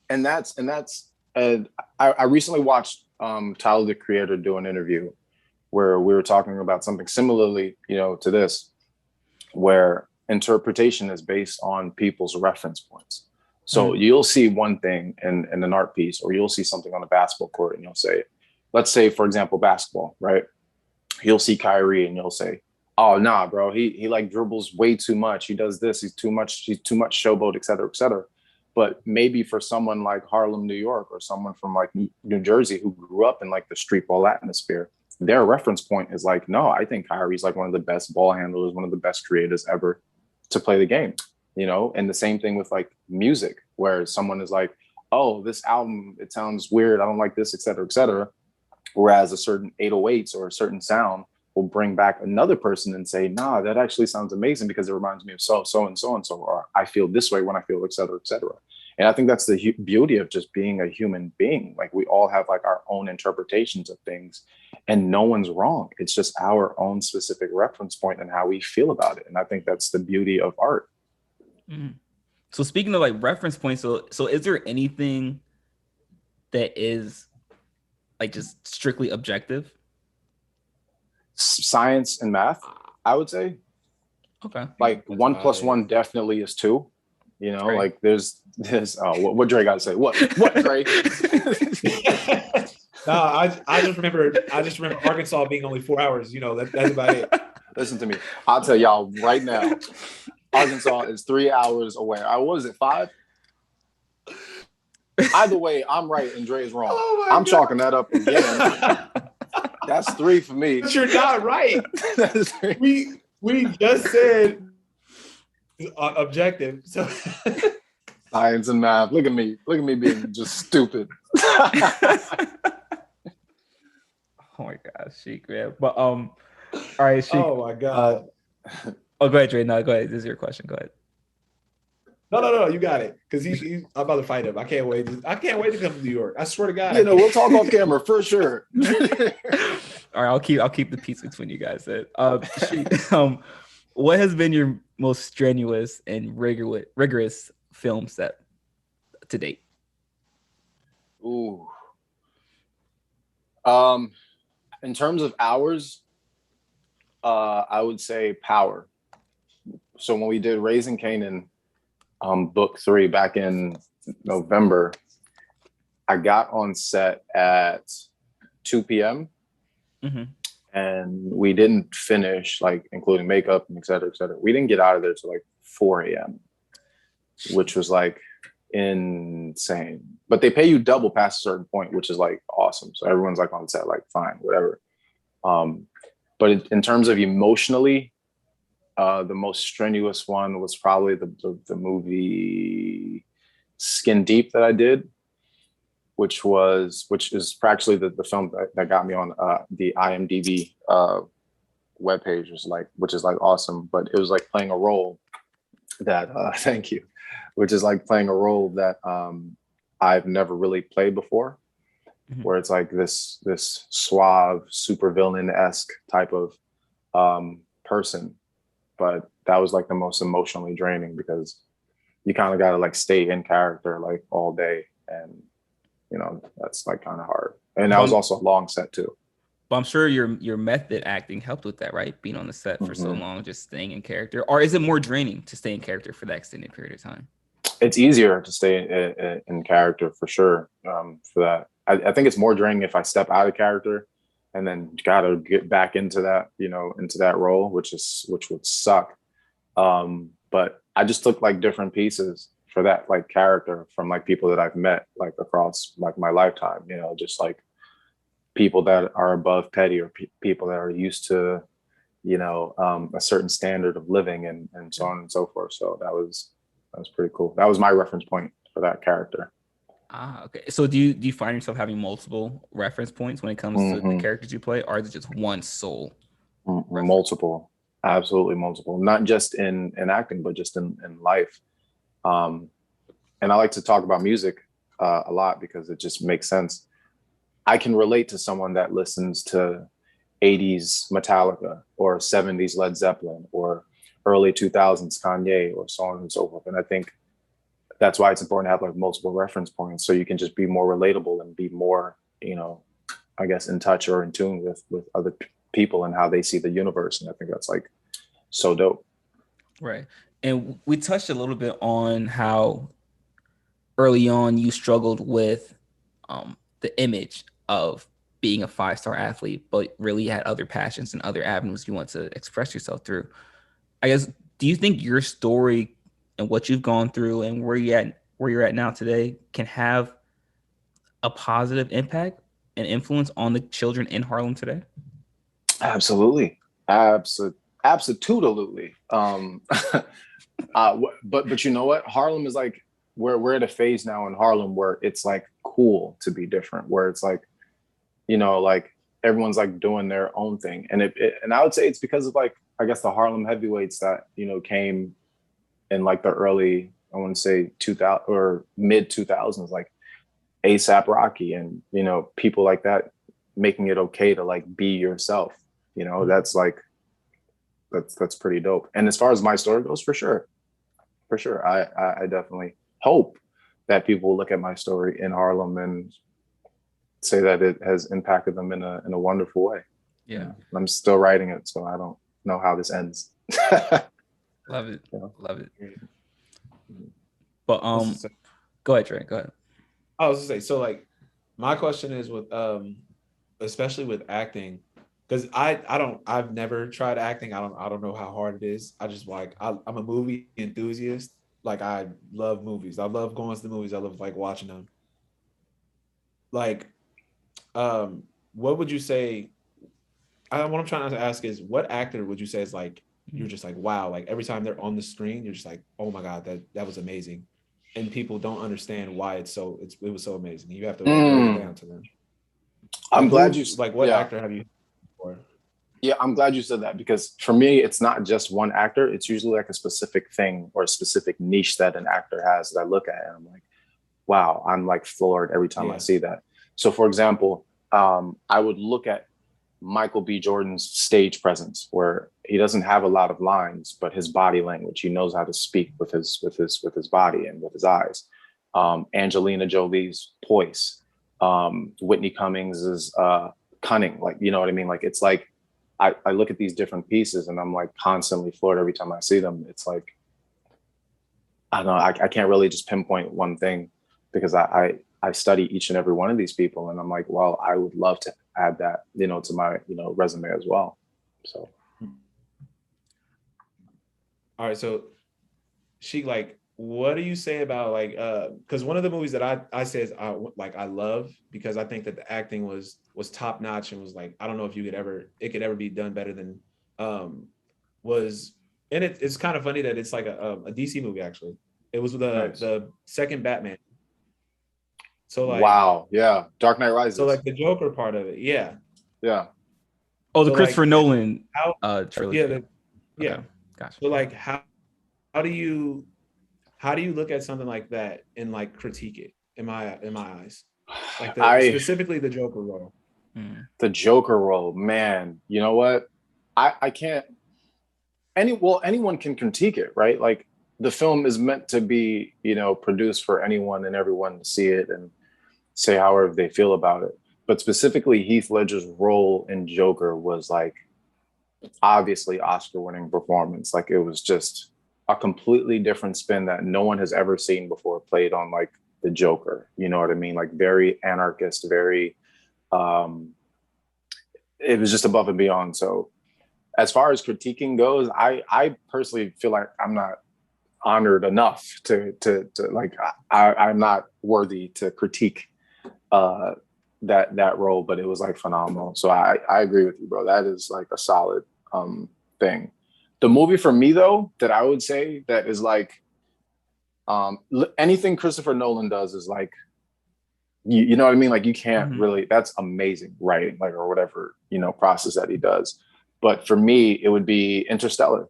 And I recently watched Tyler the Creator do an interview where we were talking about something similarly, to this, where interpretation is based on people's reference points. So you'll see one thing in an art piece, or you'll see something on a basketball court, and you'll say, let's say, for example, basketball, right? You'll see Kyrie and you'll say, oh, nah, bro, he like dribbles way too much. He does this. He's too much showboat, et cetera, et cetera. But maybe for someone like Harlem, New York, or someone from like New Jersey who grew up in like the street ball atmosphere, their reference point is like, no, I think Kyrie's like one of the best ball handlers, one of the best creators ever to play the game, And the same thing with like music, where someone is like, oh, this album, it sounds weird. I don't like this, et cetera, et cetera. Whereas a certain 808s or a certain sound will bring back another person and say, nah, that actually sounds amazing because it reminds me of so and so, or I feel this way when I feel, et cetera, et cetera. And I think that's the beauty of just being a human being. Like we all have like our own interpretations of things, and no one's wrong. It's just our own specific reference point and how we feel about it. And I think that's the beauty of art.
So speaking of like reference points, so is there anything that is like just strictly objective?
Science and math, I would say.
Okay.
Like 1 + 1 definitely is 2. Right. Like there's what Dre got to say? What Dre?
No, I just remember Arkansas being only 4 hours. That's about it.
Listen to me. I'll tell y'all right now. Arkansas is 3 hours away. Was it 5? Either way, I'm right and Dre is wrong. Oh I'm God. Chalking that up again. That's 3 for me.
But you're not right. We just said objective. So
science and math. Look at me being just stupid.
Oh my God, Cheick, man. But all right, Cheick.
Oh my God.
Go ahead, Dre. No, go ahead. This is your question. Go ahead.
No, you got it. Because he's I'm about to fight him. I can't wait to come to New York. I swear to God.
We'll talk off camera for sure.
All right, I'll keep the peace between you guys. Cheick, what has been your most strenuous and rigorous film set to date?
Ooh. In terms of hours, I would say Power. So when we did Raising Kanan, book 3 back in November, I got on set at 2 p.m. And we didn't finish, like including makeup and et cetera, et cetera. We didn't get out of there till like 4 a.m., which was like insane. But they pay you double past a certain point, which is like awesome. So everyone's like on set, like fine, whatever. But in terms of emotionally, the most strenuous one was probably the movie Skin Deep that I did, which is actually the film that got me on the IMDb webpage, which is like awesome. But it was like playing a role that thank you, which is like playing a role that I've never really played before, where it's like this suave super villain-esque type of person. But that was like the most emotionally draining because you kind of got to like stay in character like all day, and that's like kind of hard. And that was also a long set too.
But I'm sure your method acting helped with that, right? Being on the set for so long, just staying in character. Or is it more draining to stay in character for that extended period of time?
It's easier to stay in character for sure. For that, I think it's more draining if I step out of character and then gotta get back into that, into that role, which would suck. But I just took like different pieces for that like character from like people that I've met like across like my lifetime, just like people that are above petty, or people that are used to, a certain standard of living, and so on and so forth. So that was pretty cool. That was my reference point for that character.
Okay. So do you find yourself having multiple reference points when it comes to the characters you play, or is it just one sole?
Multiple, absolutely multiple. Not just in acting, but just in life. And I like to talk about music a lot because it just makes sense. I can relate to someone that listens to 80s Metallica or 70s Led Zeppelin or early 2000s Kanye or so on and so forth. And I think that's why it's important to have like multiple reference points, so you can just be more relatable and be more, I guess, in touch or in tune with other people and how they see the universe. And I think that's like so dope.
Right. And we touched a little bit on how early on you struggled with the image of being a 5-star athlete, but really had other passions and other avenues you want to express yourself through. I guess, do you think your story and what you've gone through and where you're at now today can have a positive impact and influence on the children in Harlem today?
Absolutely. Absolutely. But you know what? Harlem is like, we're at a phase now in Harlem where it's like cool to be different, where it's like, like everyone's like doing their own thing. And and I would say it's because of like, I guess the Harlem heavyweights that, came in like the early, I want to say 2000 or mid 2000s, like ASAP Rocky and, people like that, making it okay to like be yourself. That's like, that's pretty dope. And as far as my story goes, for sure, I definitely hope that people will look at my story in Harlem and say that it has impacted them in a wonderful way.
Yeah.
I'm still writing it, so I don't know how this ends.
Love it. Love it. But go ahead, Trey. Go ahead.
I was gonna say, so like my question is with especially with acting, because I've never tried acting. I don't know how hard it is. I just like I'm a movie enthusiast. Like I love movies. I love going to the movies. I love like watching them. Like, what would you say? What I'm trying to ask is, what actor would you say is like you're just like, wow, like every time they're on the screen, you're just like, oh my god, that was amazing, and people don't understand why it was so amazing. You have to like, break it down to them.
I'm glad you
like. What actor have you for?
Yeah, I'm glad you said that, because for me, it's not just one actor. It's usually like a specific thing or a specific niche that an actor has that I look at and I'm like, wow, I'm like floored every time I see that. So for example, I would look at Michael B. Jordan's stage presence, where he doesn't have a lot of lines, but his body language, he knows how to speak with his body and with his eyes. Angelina Jolie's poise, Whitney Cummings's cunning, like, you know what I mean? Like, it's like, I look at these different pieces and I'm like constantly floored every time I see them. It's like, I don't know, I can't really just pinpoint one thing, because I study each and every one of these people, and I'm like, well, I would love to add that, to my, resume as well. So.
All right. So like, what do you say about like, because one of the movies that I say is I love, because I think that the acting was top notch and was like, I don't know if it could ever be done better than, and it's kind of funny that it's like a DC movie, actually. It was the second Batman. So like,
wow, yeah, Dark Knight Rises.
So like the Joker part of it, yeah.
Oh, the Christopher Nolan trilogy.
Okay. Gotcha. So like, how do you look at something like that and like critique it in my eyes, like specifically the Joker role?
The Joker role, man. You know what? I can't. Anyone can critique it, right? Like, the film is meant to be, produced for anyone and everyone to see it and say however they feel about it. But specifically, Heath Ledger's role in Joker was like, obviously Oscar-winning performance. Like, it was just a completely different spin that no one has ever seen before played on like the Joker. You know what I mean? Like, very anarchist, very it was just above and beyond. So as far as critiquing goes, I personally feel like I'm not honored enough to like, I'm not worthy to critique that role, but it was like phenomenal. So I agree with you, bro. That is like a solid thing. The movie for me though, that I would say that is like, anything Christopher Nolan does is like, you know what I mean? Like you can't really, that's amazing writing, like, or whatever, you know, process that he does. But for me, it would be Interstellar.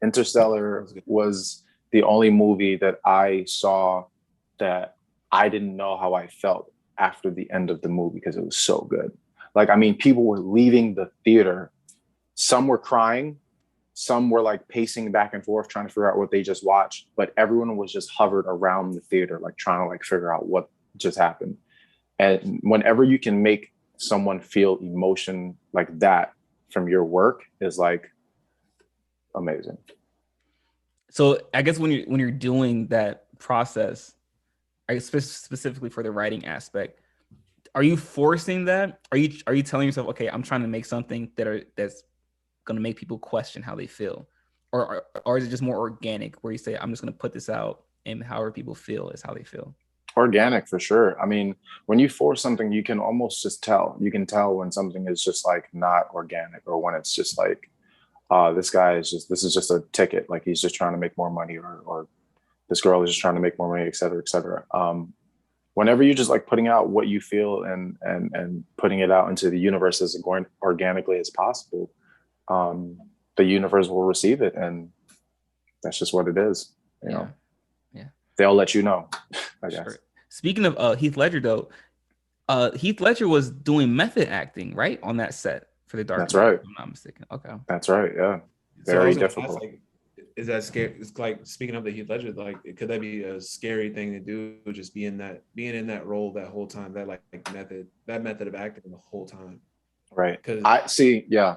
Interstellar was the only movie that I saw that I didn't know how I felt after the end of the movie because it was so good. Like, I mean, people were leaving the theater. Some were crying. Some were like pacing back and forth, trying to figure out what they just watched. But everyone was just hovered around the theater, like trying to like figure out what just happened. And whenever you can make someone feel emotion like that from your work is like amazing.
So I guess when you're doing that process, I guess specifically for the writing aspect, are you forcing that? Are you telling yourself, okay, I'm trying to make something that's going to make people question how they feel, or is it just more organic where you say, I'm just going to put this out and however people feel is how they feel?
Organic for sure. I mean, when you force something, you can almost just tell. You can tell when something is just like not organic, or when it's just like, this is just a ticket. Like he's just trying to make more money, or this girl is just trying to make more money, et cetera, et cetera. Whenever you're just like putting out what you feel and putting it out into the universe as organically as possible, the universe will receive it. And that's just what it is. You know, they'll let you know, I guess. Sure.
Speaking of Heath Ledger though, Heath Ledger was doing method acting, right? On that set for The Dark
That's
Knight,
right.
if I'm not mistaken. Okay.
That's right. Yeah. Very difficult.
Ask, like, is that scary? It's like, speaking of the Heath Ledger, like, could that be a scary thing to do? Just being in that role that whole time, that like method of acting the whole time.
Right. Because I see. Yeah.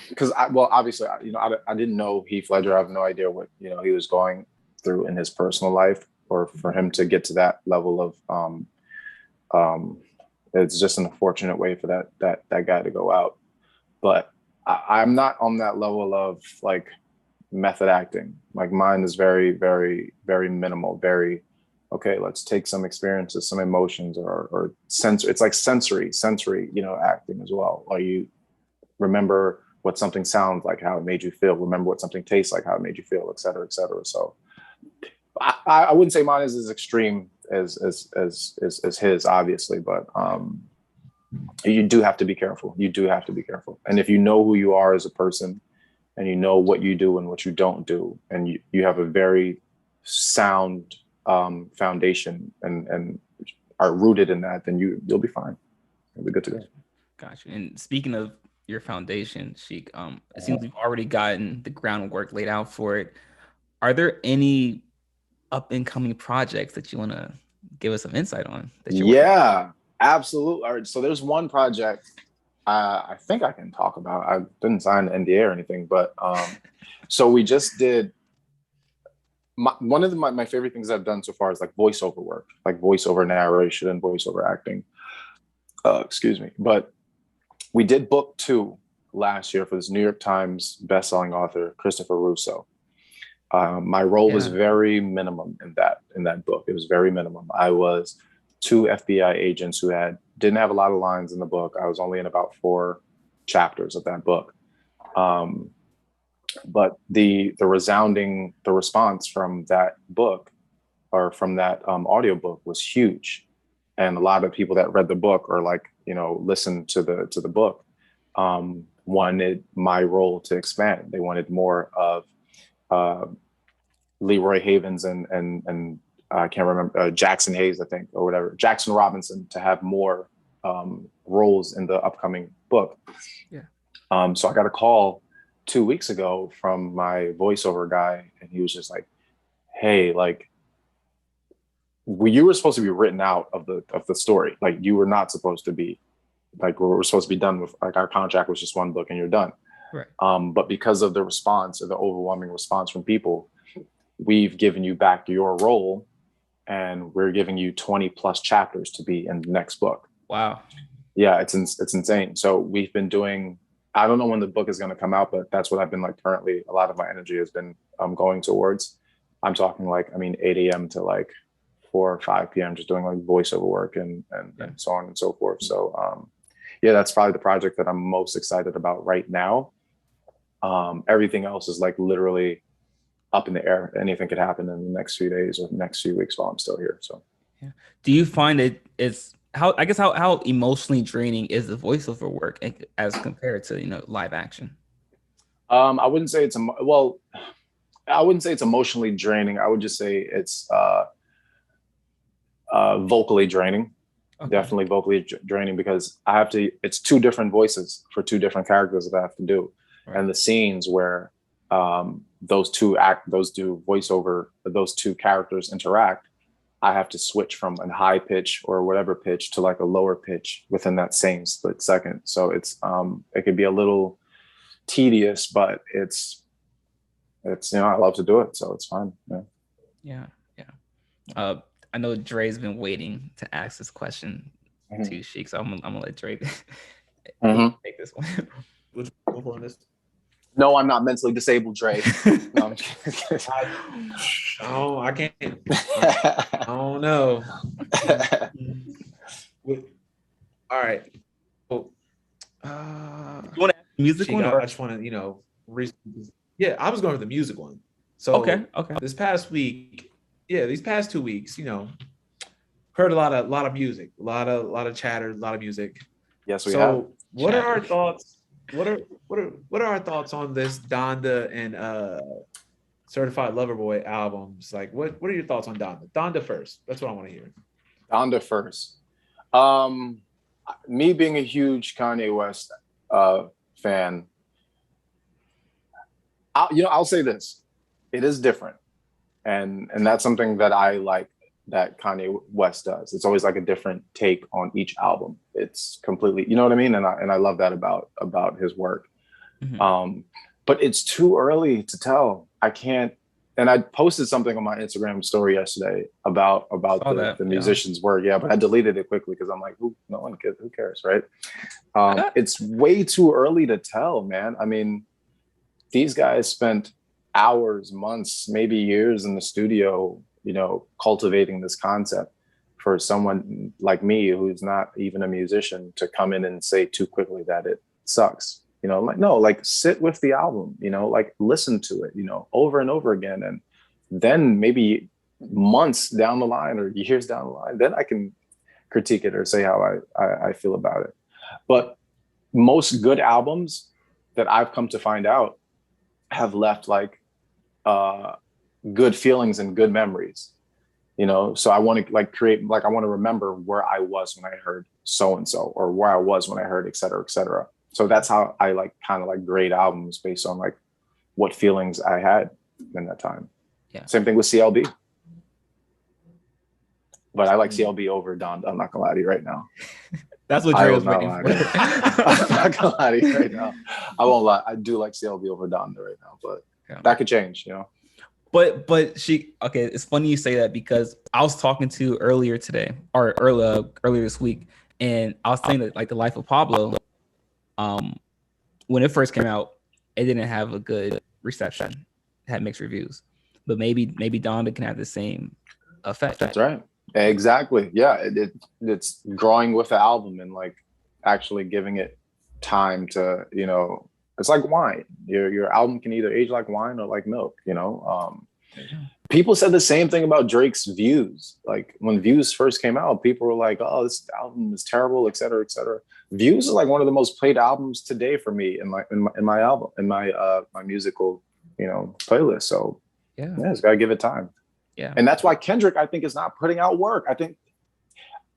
Because obviously, you know, I didn't know Heath Ledger. I have no idea what, you know, he was going through in his personal life, or for him to get to that level of, it's just an unfortunate way for that guy to go out. But I'm not on that level of like method acting. Like mine is very, very, very minimal. Very, okay, let's take some experiences, some emotions, or sensory. It's like sensory, you know, acting as well. Or you remember what something sounds like, how it made you feel. Remember what something tastes like, how it made you feel, et cetera, et cetera. So I wouldn't say mine is as extreme as his, obviously, but you do have to be careful. You do have to be careful. And if you know who you are as a person, and you know what you do and what you don't do, and you have a very sound foundation and are rooted in that, then you'll be fine. You'll be good to go.
Gotcha. And speaking of your foundation, Cheick, it seems we've already gotten the groundwork laid out for it. Are there any up and coming projects that you want to give us some insight on?
Yeah, absolutely. All right, so there's one project I think I can talk about. I didn't sign an NDA or anything, but so we just did one of my favorite things I've done so far is like voiceover work, like voiceover narration and voiceover acting. Excuse me. But we did book 2 last year for this New York Times bestselling author, Christopher Russo. My role was very minimum in that book. It was very minimum. I was 2 FBI agents who didn't have a lot of lines in the book. I was only in about 4 chapters of that book. But the response from that book, or from that audiobook, was huge. And a lot of people that read the book, or like, you know, listened to the book, wanted my role to expand. They wanted more of Leroy Havens and I can't remember, Jackson Hayes, I think, or whatever, Jackson Robinson, to have more roles in the upcoming book. Yeah. So I got a call 2 weeks ago from my voiceover guy, and he was just like, "Hey, like, you were supposed to be written out of the story. Like, you were not supposed to be, like, we were supposed to be done with, like, our contract was just one book and you're done." Right. But because of the response, or the overwhelming response from people, we've given you back your role, and we're giving you 20 plus chapters to be in the next book.
Wow.
Yeah, it's insane. So we've been doing, I don't know when the book is going to come out, but that's what I've been like currently. A lot of my energy has been going towards. I'm talking like, I mean, 8 a.m. to like 4 or 5 p.m. just doing like voiceover work and so on and so forth. So yeah, that's probably the project that I'm most excited about right now. Everything else is like literally up in the air. Anything could happen in the next few days or next few weeks while I'm still here. So
yeah. Do you find it's how emotionally draining is the voiceover work as compared to, you know, live action?
I wouldn't say it's I wouldn't say it's emotionally draining. I would just say it's vocally draining. Okay. Definitely vocally draining, because I have to, it's 2 different voices for 2 different characters that I have to do. Right. And the scenes where those two voiceover, those 2 characters interact, I have to switch from a high pitch or whatever pitch to like a lower pitch within that same split second. So it's it could be a little tedious, but it's you know, I love to do it, so it's fun.
Yeah. I know Dre's been waiting to ask this question to Cheick, so I'm gonna let Dre take this one.
Would you go on this?
No, I'm not mentally disabled, Dre. No,
I can't. I don't know. All right. Well,
you want to ask the music one?
I just want to, you know, yeah, I was going with the music one. So
okay.
This past week, these past 2 weeks, you know, heard a lot of music, a lot of chatter, a lot of music.
Yes, we have.
So what are our thoughts? What are our thoughts on this Donda and Certified Lover Boy albums? Like, what are your thoughts on Donda? Donda first. That's what I want to hear.
Donda first. Me being a huge Kanye West fan, I'll say this: it is different, and that's something that I like that Kanye West does. It's always like a different take on each album. It's completely, you know what I mean? And I love that about his work. Mm-hmm. But it's too early to tell. I can't, and I posted something on my Instagram story yesterday about the musician's work. Yeah, but I deleted it quickly because I'm like, who cares, right? It's way too early to tell, man. I mean, these guys spent hours, months, maybe years in the studio, you know, cultivating this concept. For someone like me who's not even a musician to come in and say too quickly that it sucks, you know, like, no, like sit with the album, you know, like listen to it, you know, over and over again. And then maybe months down the line or years down the line, then I can critique it or say how I feel about it. But most good albums that I've come to find out have left like good feelings and good memories, you know? So I want to like create, like, I want to remember where I was when I heard so-and-so, or where I was when I heard et cetera, et cetera. So that's how I like kind of like grade albums based on like what feelings I had in that time. Yeah. Same thing with CLB. But I like CLB over Donda. I'm not gonna lie to you right now.
That's what Dre was waiting for.
I'm not gonna lie to you right now. I won't lie. I do like CLB over Donda right now, but that could change, you know.
But it's funny you say that, because I was talking to earlier today or earlier this week, and I was saying that like The Life of Pablo, when it first came out, it didn't have a good reception. It had mixed reviews. But maybe Donda can have the same effect.
That's right. Exactly. Yeah. It's growing with the album and like actually giving it time to, you know, it's like wine. Your album can either age like wine or like milk, you know. People said the same thing about Drake's Views. Like when Views first came out, people were like, oh, this album is terrible, et cetera, et cetera. Views is like one of the most played albums today for me in my album, in my musical, you know, playlist. So yeah, it's gotta give it time. Yeah. And that's why Kendrick, I think, is not putting out work. I think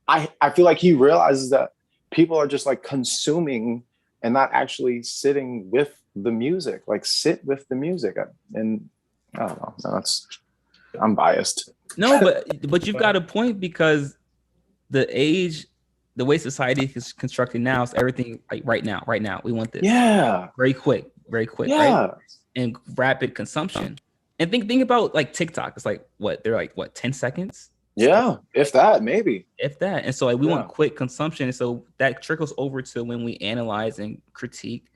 I feel like he realizes that people are just like consuming and not actually sitting with the music, like sit with the music. And I don't know. I'm biased.
No, but you've got a point, because the way society is constructed now is everything like right now. We want this.
Yeah.
Very quick,
yeah.
Right? And rapid consumption. And think about like TikTok. It's like they're like 10 seconds.
Yeah, if that, maybe.
If that. And so like we
Yeah.
want quick consumption. And so that trickles over to when we analyze and critique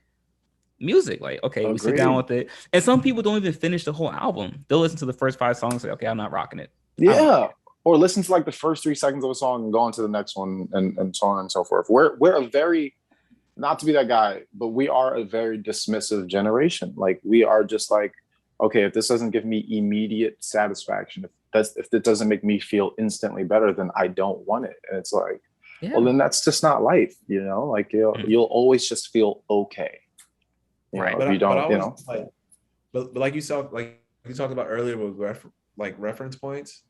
music. Like, okay, we sit down
Agreed.
with it. And some people don't even finish the whole album. They'll listen to the first 5 songs, like, okay, I'm not rocking it.
Yeah. Or listen to like the first 3 seconds of a song and go on to the next one and so on and so forth. We're a very, not to be that guy, but we are a very dismissive generation. Like we are just like, okay, if this doesn't give me immediate satisfaction, if it doesn't make me feel instantly better, then I don't want it. And it's like, well, then that's just not life, you know? Like you'll always just feel okay. You know, if you don't, you know.
Like, but like you talked about earlier with reference points.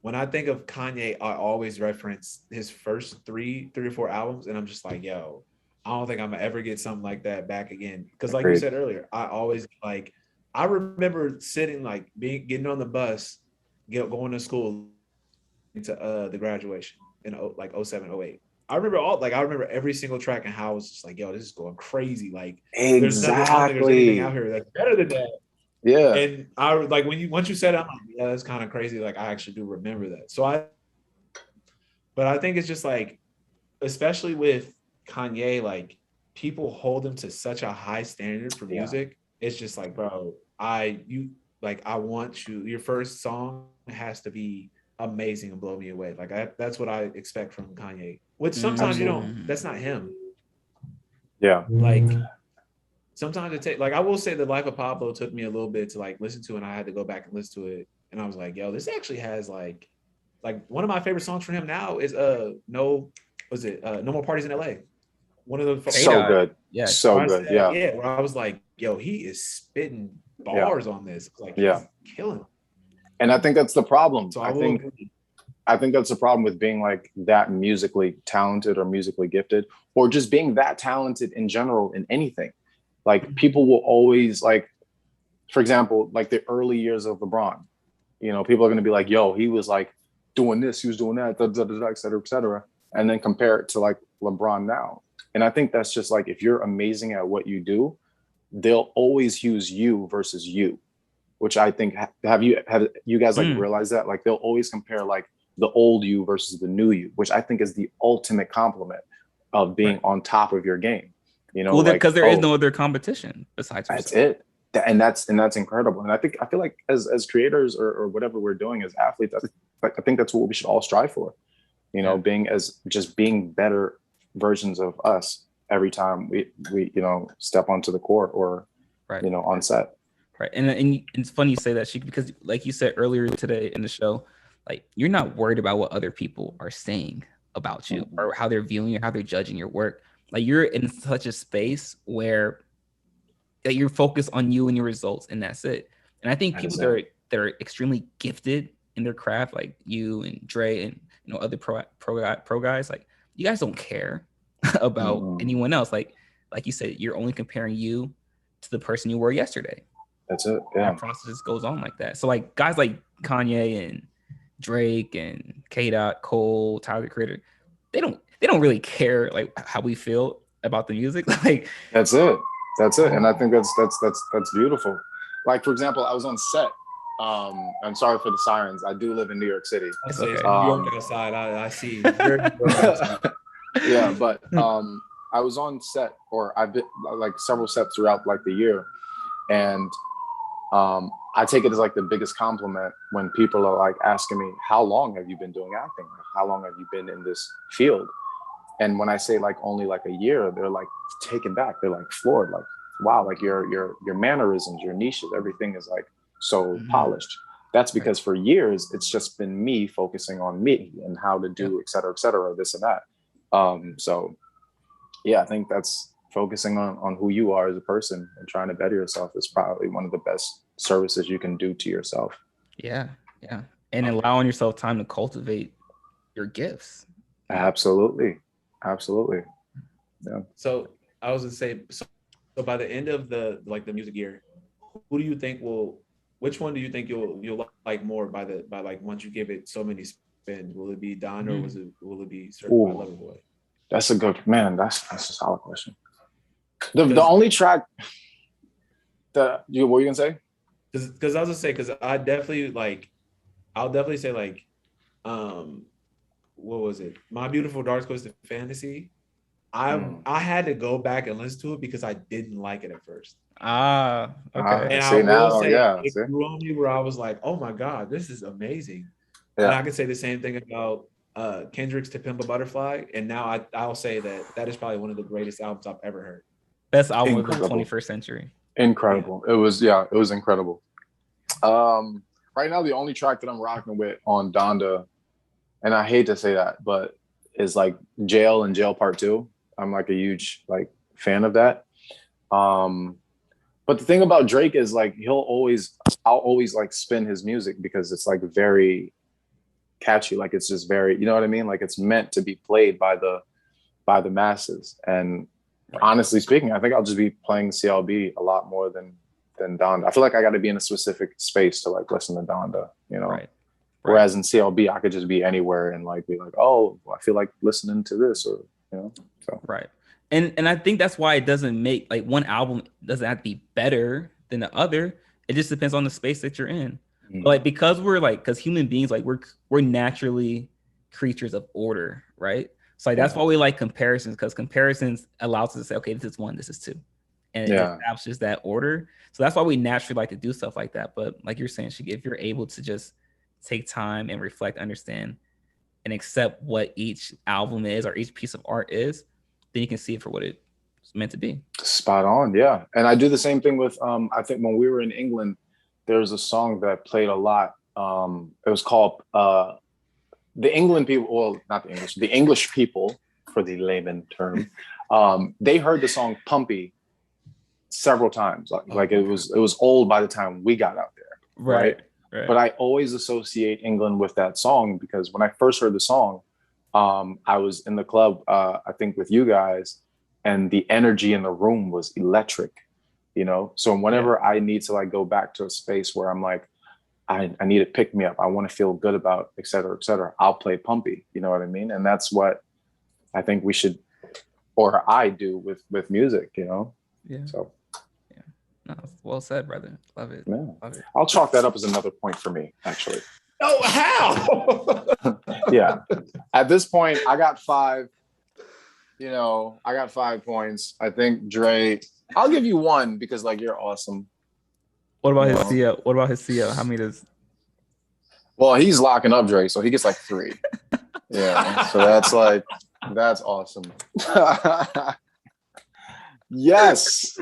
When I think of Kanye, I always reference his first three or 4 albums, and I'm just like, yo, I don't think I'm gonna ever get something like that back again. Because like you said earlier, I remember sitting getting on the bus, going to school to the graduation in 07, 08. I remember every single track and how I was just like, yo, this is going crazy. Like there's anything out here that's better than that.
Yeah.
And I like once you said it, I'm like, yeah, that's kind of crazy. Like I actually do remember that. But I think it's just like, especially with Kanye, like people hold him to such a high standard for music. It's just like, bro, I want you. Your first song has to be amazing and blow me away. Like that's what I expect from Kanye. Which sometimes you don't. That's not him.
Yeah.
Like sometimes it takes. Like I will say, the Life of Pablo took me a little bit to like listen to, and I had to go back and listen to it. And I was like, yo, this actually has like one of my favorite songs from him now is No More Parties in LA. One of the
so good.
Yeah.
So good. Yeah.
Yeah. Where I was like, yo, he is spitting bars on this. Like he's killing.
And I think that's the problem.
So
I think that's the problem with being like that musically talented or musically gifted, or just being that talented in general in anything. Like people will always like, for example, like the early years of LeBron, you know, people are going to be like, yo, he was like doing this, he was doing that, et cetera, et cetera. And then compare it to like LeBron now. And I think that's just like, if you're amazing at what you do, they'll always use you versus you, which I think, have you guys like realized that? Like they'll always compare like the old you versus the new you, which I think is the ultimate compliment of being on top of your game. You know,
well, because there is no other competition besides yourself.
That's it. And that's incredible. And I feel like as creators or whatever we're doing as athletes, I think that's what we should all strive for. You know, being better versions of us every time we you know step onto the court or you know on set.
Right. And it's funny you say that, Cheick, because like you said earlier today in the show, like you're not worried about what other people are saying about you or how they're viewing you, how they're judging your work. Like you're in such a space where that you're focused on you and your results, and that's it. And I think people that are extremely gifted in their craft, like you and Dre and you know other pro guys, like you guys don't care about anyone else. Like you said, you're only comparing you to the person you were yesterday.
That's it. Yeah.
That process just goes on like that. So like guys like Kanye and Drake and K-Dot, Cole, Tyler the Creator, they don't really care like how we feel about the music. Like
that's it. And I think that's beautiful. Like for example, I was on set. I'm sorry for the sirens. I do live in New York City.
It's New York outside. I see.
Yeah, but I was on set, or I've been like several sets throughout like the year, and I take it as like the biggest compliment when people are like asking me, how long have you been doing acting? How long have you been in this field? And when I say like only like a year, they're like taken back. They're like floored, like, wow, like your mannerisms, your niches, everything is like so polished. That's because for years, it's just been me focusing on me and how to do, et cetera, this and that. So yeah, I think that's focusing on who you are as a person and trying to better yourself is probably one of the best services you can do to yourself.
Yeah. And allowing yourself time to cultivate your gifts.
Absolutely. Yeah.
So I was gonna say, so by the end of the music year, who do you think which one do you think you'll like more by once you give it so many spins? Will it be Don or will it be Certified Lover Boy?
That's a good man. That's a solid question. The only track that what were you gonna say?
Because I was gonna say, because I'll definitely say like what was it? My Beautiful Dark Twisted Fantasy. I had to go back and listen to it because I didn't like it at first.
Okay.
And I will say it grew on me where I was like, oh my God, this is amazing. Yeah. And I can say the same thing about Kendrick's To Pimp a Butterfly. And now I'll say that is probably one of the greatest albums I've ever heard.
Best album of the 21st century.
Incredible. Yeah. It was incredible. Right now, the only track that I'm rocking with on Donda, and I hate to say that, but is like Jail and Jail Part 2. I'm like a huge like fan of that. But the thing about Drake is like I'll always like spin his music because it's like very catchy. Like it's just very, you know what I mean? Like it's meant to be played by the masses. And honestly speaking, I think I'll just be playing CLB a lot more than Donda. I feel like I got to be in a specific space to like listen to Donda, you know? Right. Whereas in CLB, I could just be anywhere and like be like, oh, I feel like listening to this, or you know. So
right. And I think that's why it doesn't make like one album doesn't have to be better than the other. It just depends on the space that you're in. Mm-hmm. But like because human beings, like we're naturally creatures of order, right? So like that's why we like comparisons, because comparisons allows us to say, okay, this is 1, this is 2. And it establishes that order. So that's why we naturally like to do stuff like that. But like you're saying, if you're able to just take time and reflect, understand, and accept what each album is or each piece of art is, then you can see it for what it's meant to be.
Spot on, yeah. And I do the same thing with, I think when we were in England, there's a song that played a lot. It was called the England people, well, not the English, the English people, for the layman term, they heard the song Pumpy several times. Like it was old by the time we got out there, right? But I always associate England with that song because when I first heard the song, I was in the club, I think with you guys, and the energy in the room was electric, you know? So whenever I need to like go back to a space where I'm like, I need to pick me up, I want to feel good about, et cetera, I'll play Pumpy, you know what I mean? And that's what I think we should, or I do with music, you know?
Yeah.
So.
No, well said, brother. Love it.
Yeah.
Love it.
I'll chalk that up as another point for me, actually.
Oh, how?
Yeah. At this point, I got 5. You know, I got 5 points. I think Dre, I'll give you 1 because like you're awesome.
What about his CO? What about his CO? How many does?
Well, he's locking up Dre, so he gets like 3. Yeah. So that's awesome. Yes.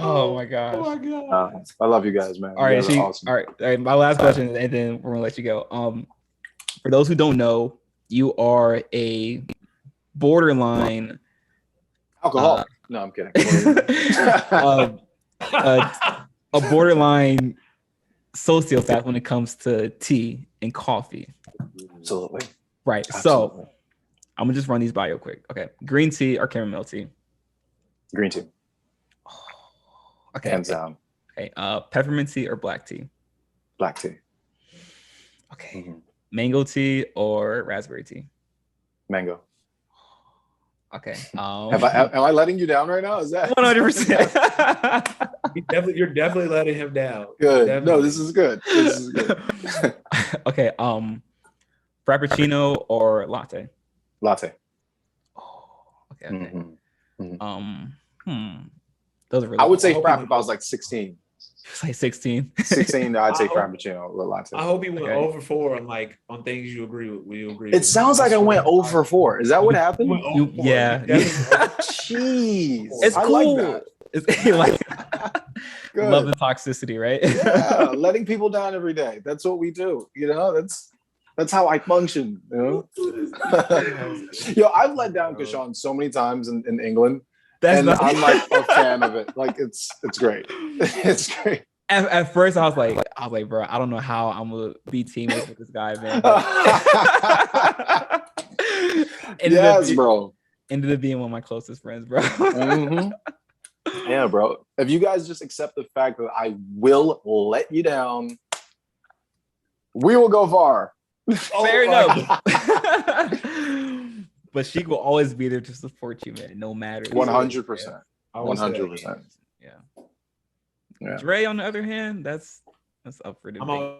Oh my gosh.
Oh my God.
I love you guys, man.
All right,
awesome.
all right. My last question, and then we're gonna let you go. For those who don't know, you are a borderline
alcoholic. No, I'm kidding.
A borderline sociopath when it comes to tea and coffee.
Absolutely.
Right. Absolutely. So I'm gonna just run these by you quick. Okay. Green tea or chamomile tea?
Green tea.
Okay.
Hands down.
Okay. Peppermint tea or black tea?
Black tea.
Okay. Mm-hmm. Mango tea or raspberry tea?
Mango.
Okay.
Am I letting you down right now? Is that
100%?
You're definitely letting him down.
Good.
Definitely.
No, this is good.
Okay. Frappuccino or latte?
Latte.
Oh, okay.
Mm-hmm. Mm-hmm.
Those are really
I would say Frapp if I was like 16.
It's like 16.
16, I'd say Frappuccino or latte.
I hope he went over 4 on things you agree with.
It sounds like I went over 4. Is that what happened?
Yeah.
Jeez.
It's cool.
Like that.
It's like love and toxicity, right?
Yeah, letting people down every day. That's what we do. You know, that's how I function. You know, yo, I've let down Kashawn so many times in England. I'm like a fan of it. Like it's great. It's great.
At first, I was like, bro, I don't know how I'm gonna be teammates with this guy, man.
Bro.
Ended up being one of my closest friends, bro.
Mm-hmm. Yeah, bro. If you guys just accept the fact that I will let you down, we will go far.
Fair enough. But she will always be there to support you, man, no matter.
100%. 100%.
Yeah. Dre, on the other hand, that's up for debate.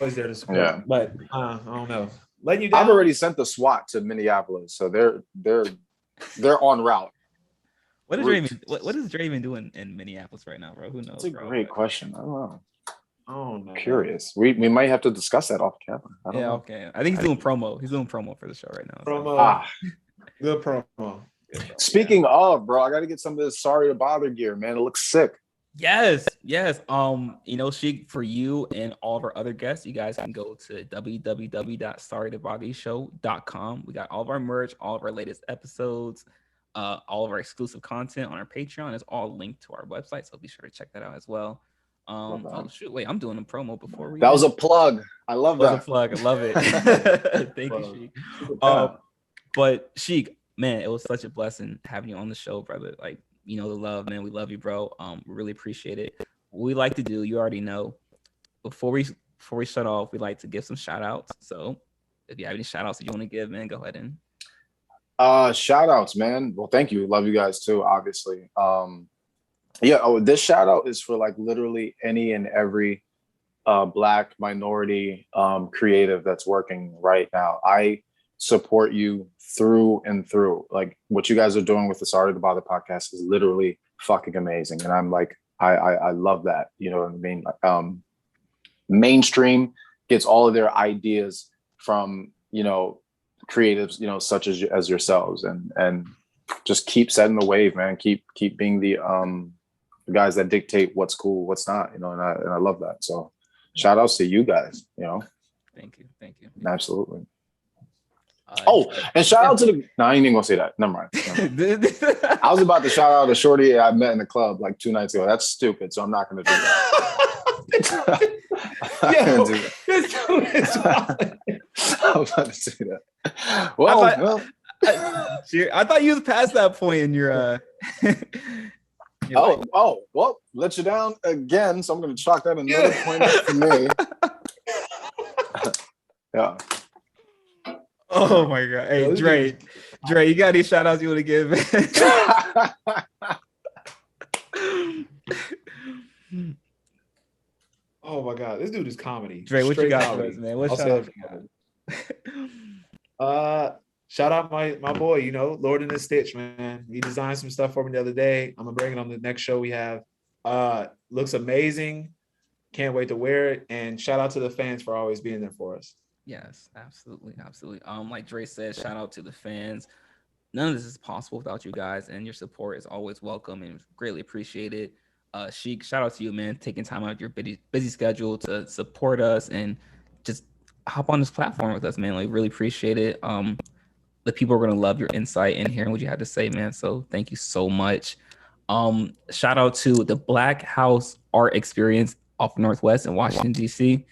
always there to support.
Yeah.
But I don't know. Letting you down.
I've already sent the SWAT to Minneapolis, so they're en route.
What is Draymond? What is Draymond doing in Minneapolis right now, bro? Who knows?
That's a great question. I don't know.
Oh no.
Curious. We might have to discuss that off camera. I don't know.
Okay. I think he's doing promo. He's doing promo for the show right now.
Promo. Good promo.
Speaking of, bro, I got to get some of this Sorry to Bother gear, man. It looks sick.
Yes. Cheick, for you and all of our other guests, you guys can go to www.sorrytobothershow.com. We got all of our merch, all of our latest episodes, all of our exclusive content on our Patreon. It's all linked to our website, so be sure to check that out as well. Oh shoot, wait, I'm doing a promo before we.
That was a plug. I love that.
That was a plug. I love it. Thank you, Cheick. But Cheick, man, it was such a blessing having you on the show, brother. Like, you know the love, man. We love you, bro. We really appreciate it. What we like to do, you already know. Before we shut off, we like to give some shout outs. So if you have any shout outs that you want to give, man, go ahead and
shout outs, man. Well, thank you. Love you guys too, obviously. This shout out is for like literally any and every Black minority creative that's working right now. I support you through and through. Like what you guys are doing with the Sorry to Bother podcast is literally fucking amazing. And I'm like, I love that. You know what I mean? Mainstream gets all of their ideas from, creatives, such as yourselves, and just keep setting the wave, man. Keep being the guys that dictate what's cool, what's not, and I love that. So shout outs to you guys,
Thank you.
Absolutely. And shout out to the. No, I ain't even gonna say that. Never mind. I was about to shout out a shorty I met in the club like 2 nights ago. That's stupid, so I'm not gonna do that. I was about to say that. Well,
I thought you was past that point in your.
Well, let you down again. So I'm gonna chalk that another point up for me. Yeah.
Oh my God. Hey, Dre, you got any shout outs you want to give?
Oh my God, this dude is comedy.
Dre, what
Straight
you got
comedy.
for us, man? What shout out you
got? Shout out my boy, Lord in the Stitch, man. He designed some stuff for me the other day. I'm gonna bring it on the next show we have. Looks amazing. Can't wait to wear it. And shout out to the fans for always being there for us.
Yes, absolutely. Like Dre said, shout out to the fans. None of this is possible without you guys, and your support is always welcome and greatly appreciated. Cheick, shout out to you, man, taking time out of your busy schedule to support us and just hop on this platform with us, man. Like, really appreciate it. The people are gonna love your insight and hearing what you had to say, man. So thank you so much. Shout out to the Black House Art Experience off Northwest in Washington, D.C.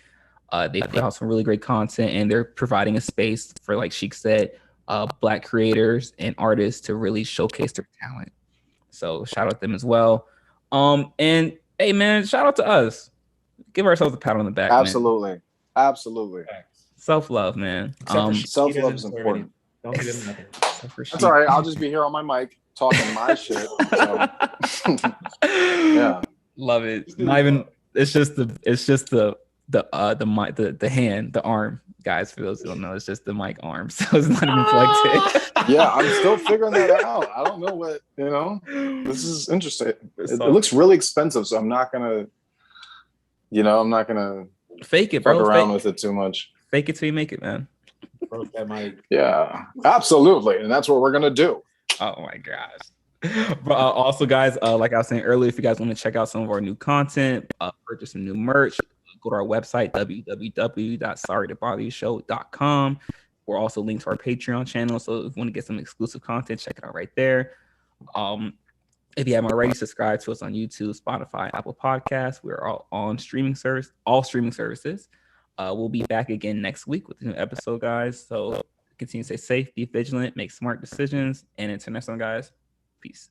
They put out some really great content, and they're providing a space for, like Cheick said, Black creators and artists to really showcase their talent. So shout out to them as well. And hey, man, shout out to us. Give ourselves a pat on the back.
Absolutely.
Man.
Absolutely.
Self-love, man.
Self-love is important.
Don't give him nothing.
That's all right. I'll just be here on my mic talking my shit. So. Yeah.
Love it. Not even. It's just the mic, the hand, the arm, guys. For those who don't know, it's just the mic arm, so it's not even plugged in.
Yeah, I'm still figuring that out. I don't know what This is interesting. It looks really expensive, so I'm not gonna
fake it, bro.
Fuck around with it too much.
Fake it till you make it, man.
Broke that mic.
Yeah, absolutely, and that's what we're gonna do.
Oh my gosh. But also, guys, like I was saying earlier, if you guys want to check out some of our new content, purchase some new merch, go to our website, www.sorrytobothershow.com. We're also linked to our Patreon channel, so if you want to get some exclusive content, check it out right there. If you haven't already, subscribe to us on YouTube, Spotify, Apple Podcasts. We're all on all streaming services. We'll be back again next week with a new episode, guys. So continue to stay safe, be vigilant, make smart decisions, and until next time, guys. Peace.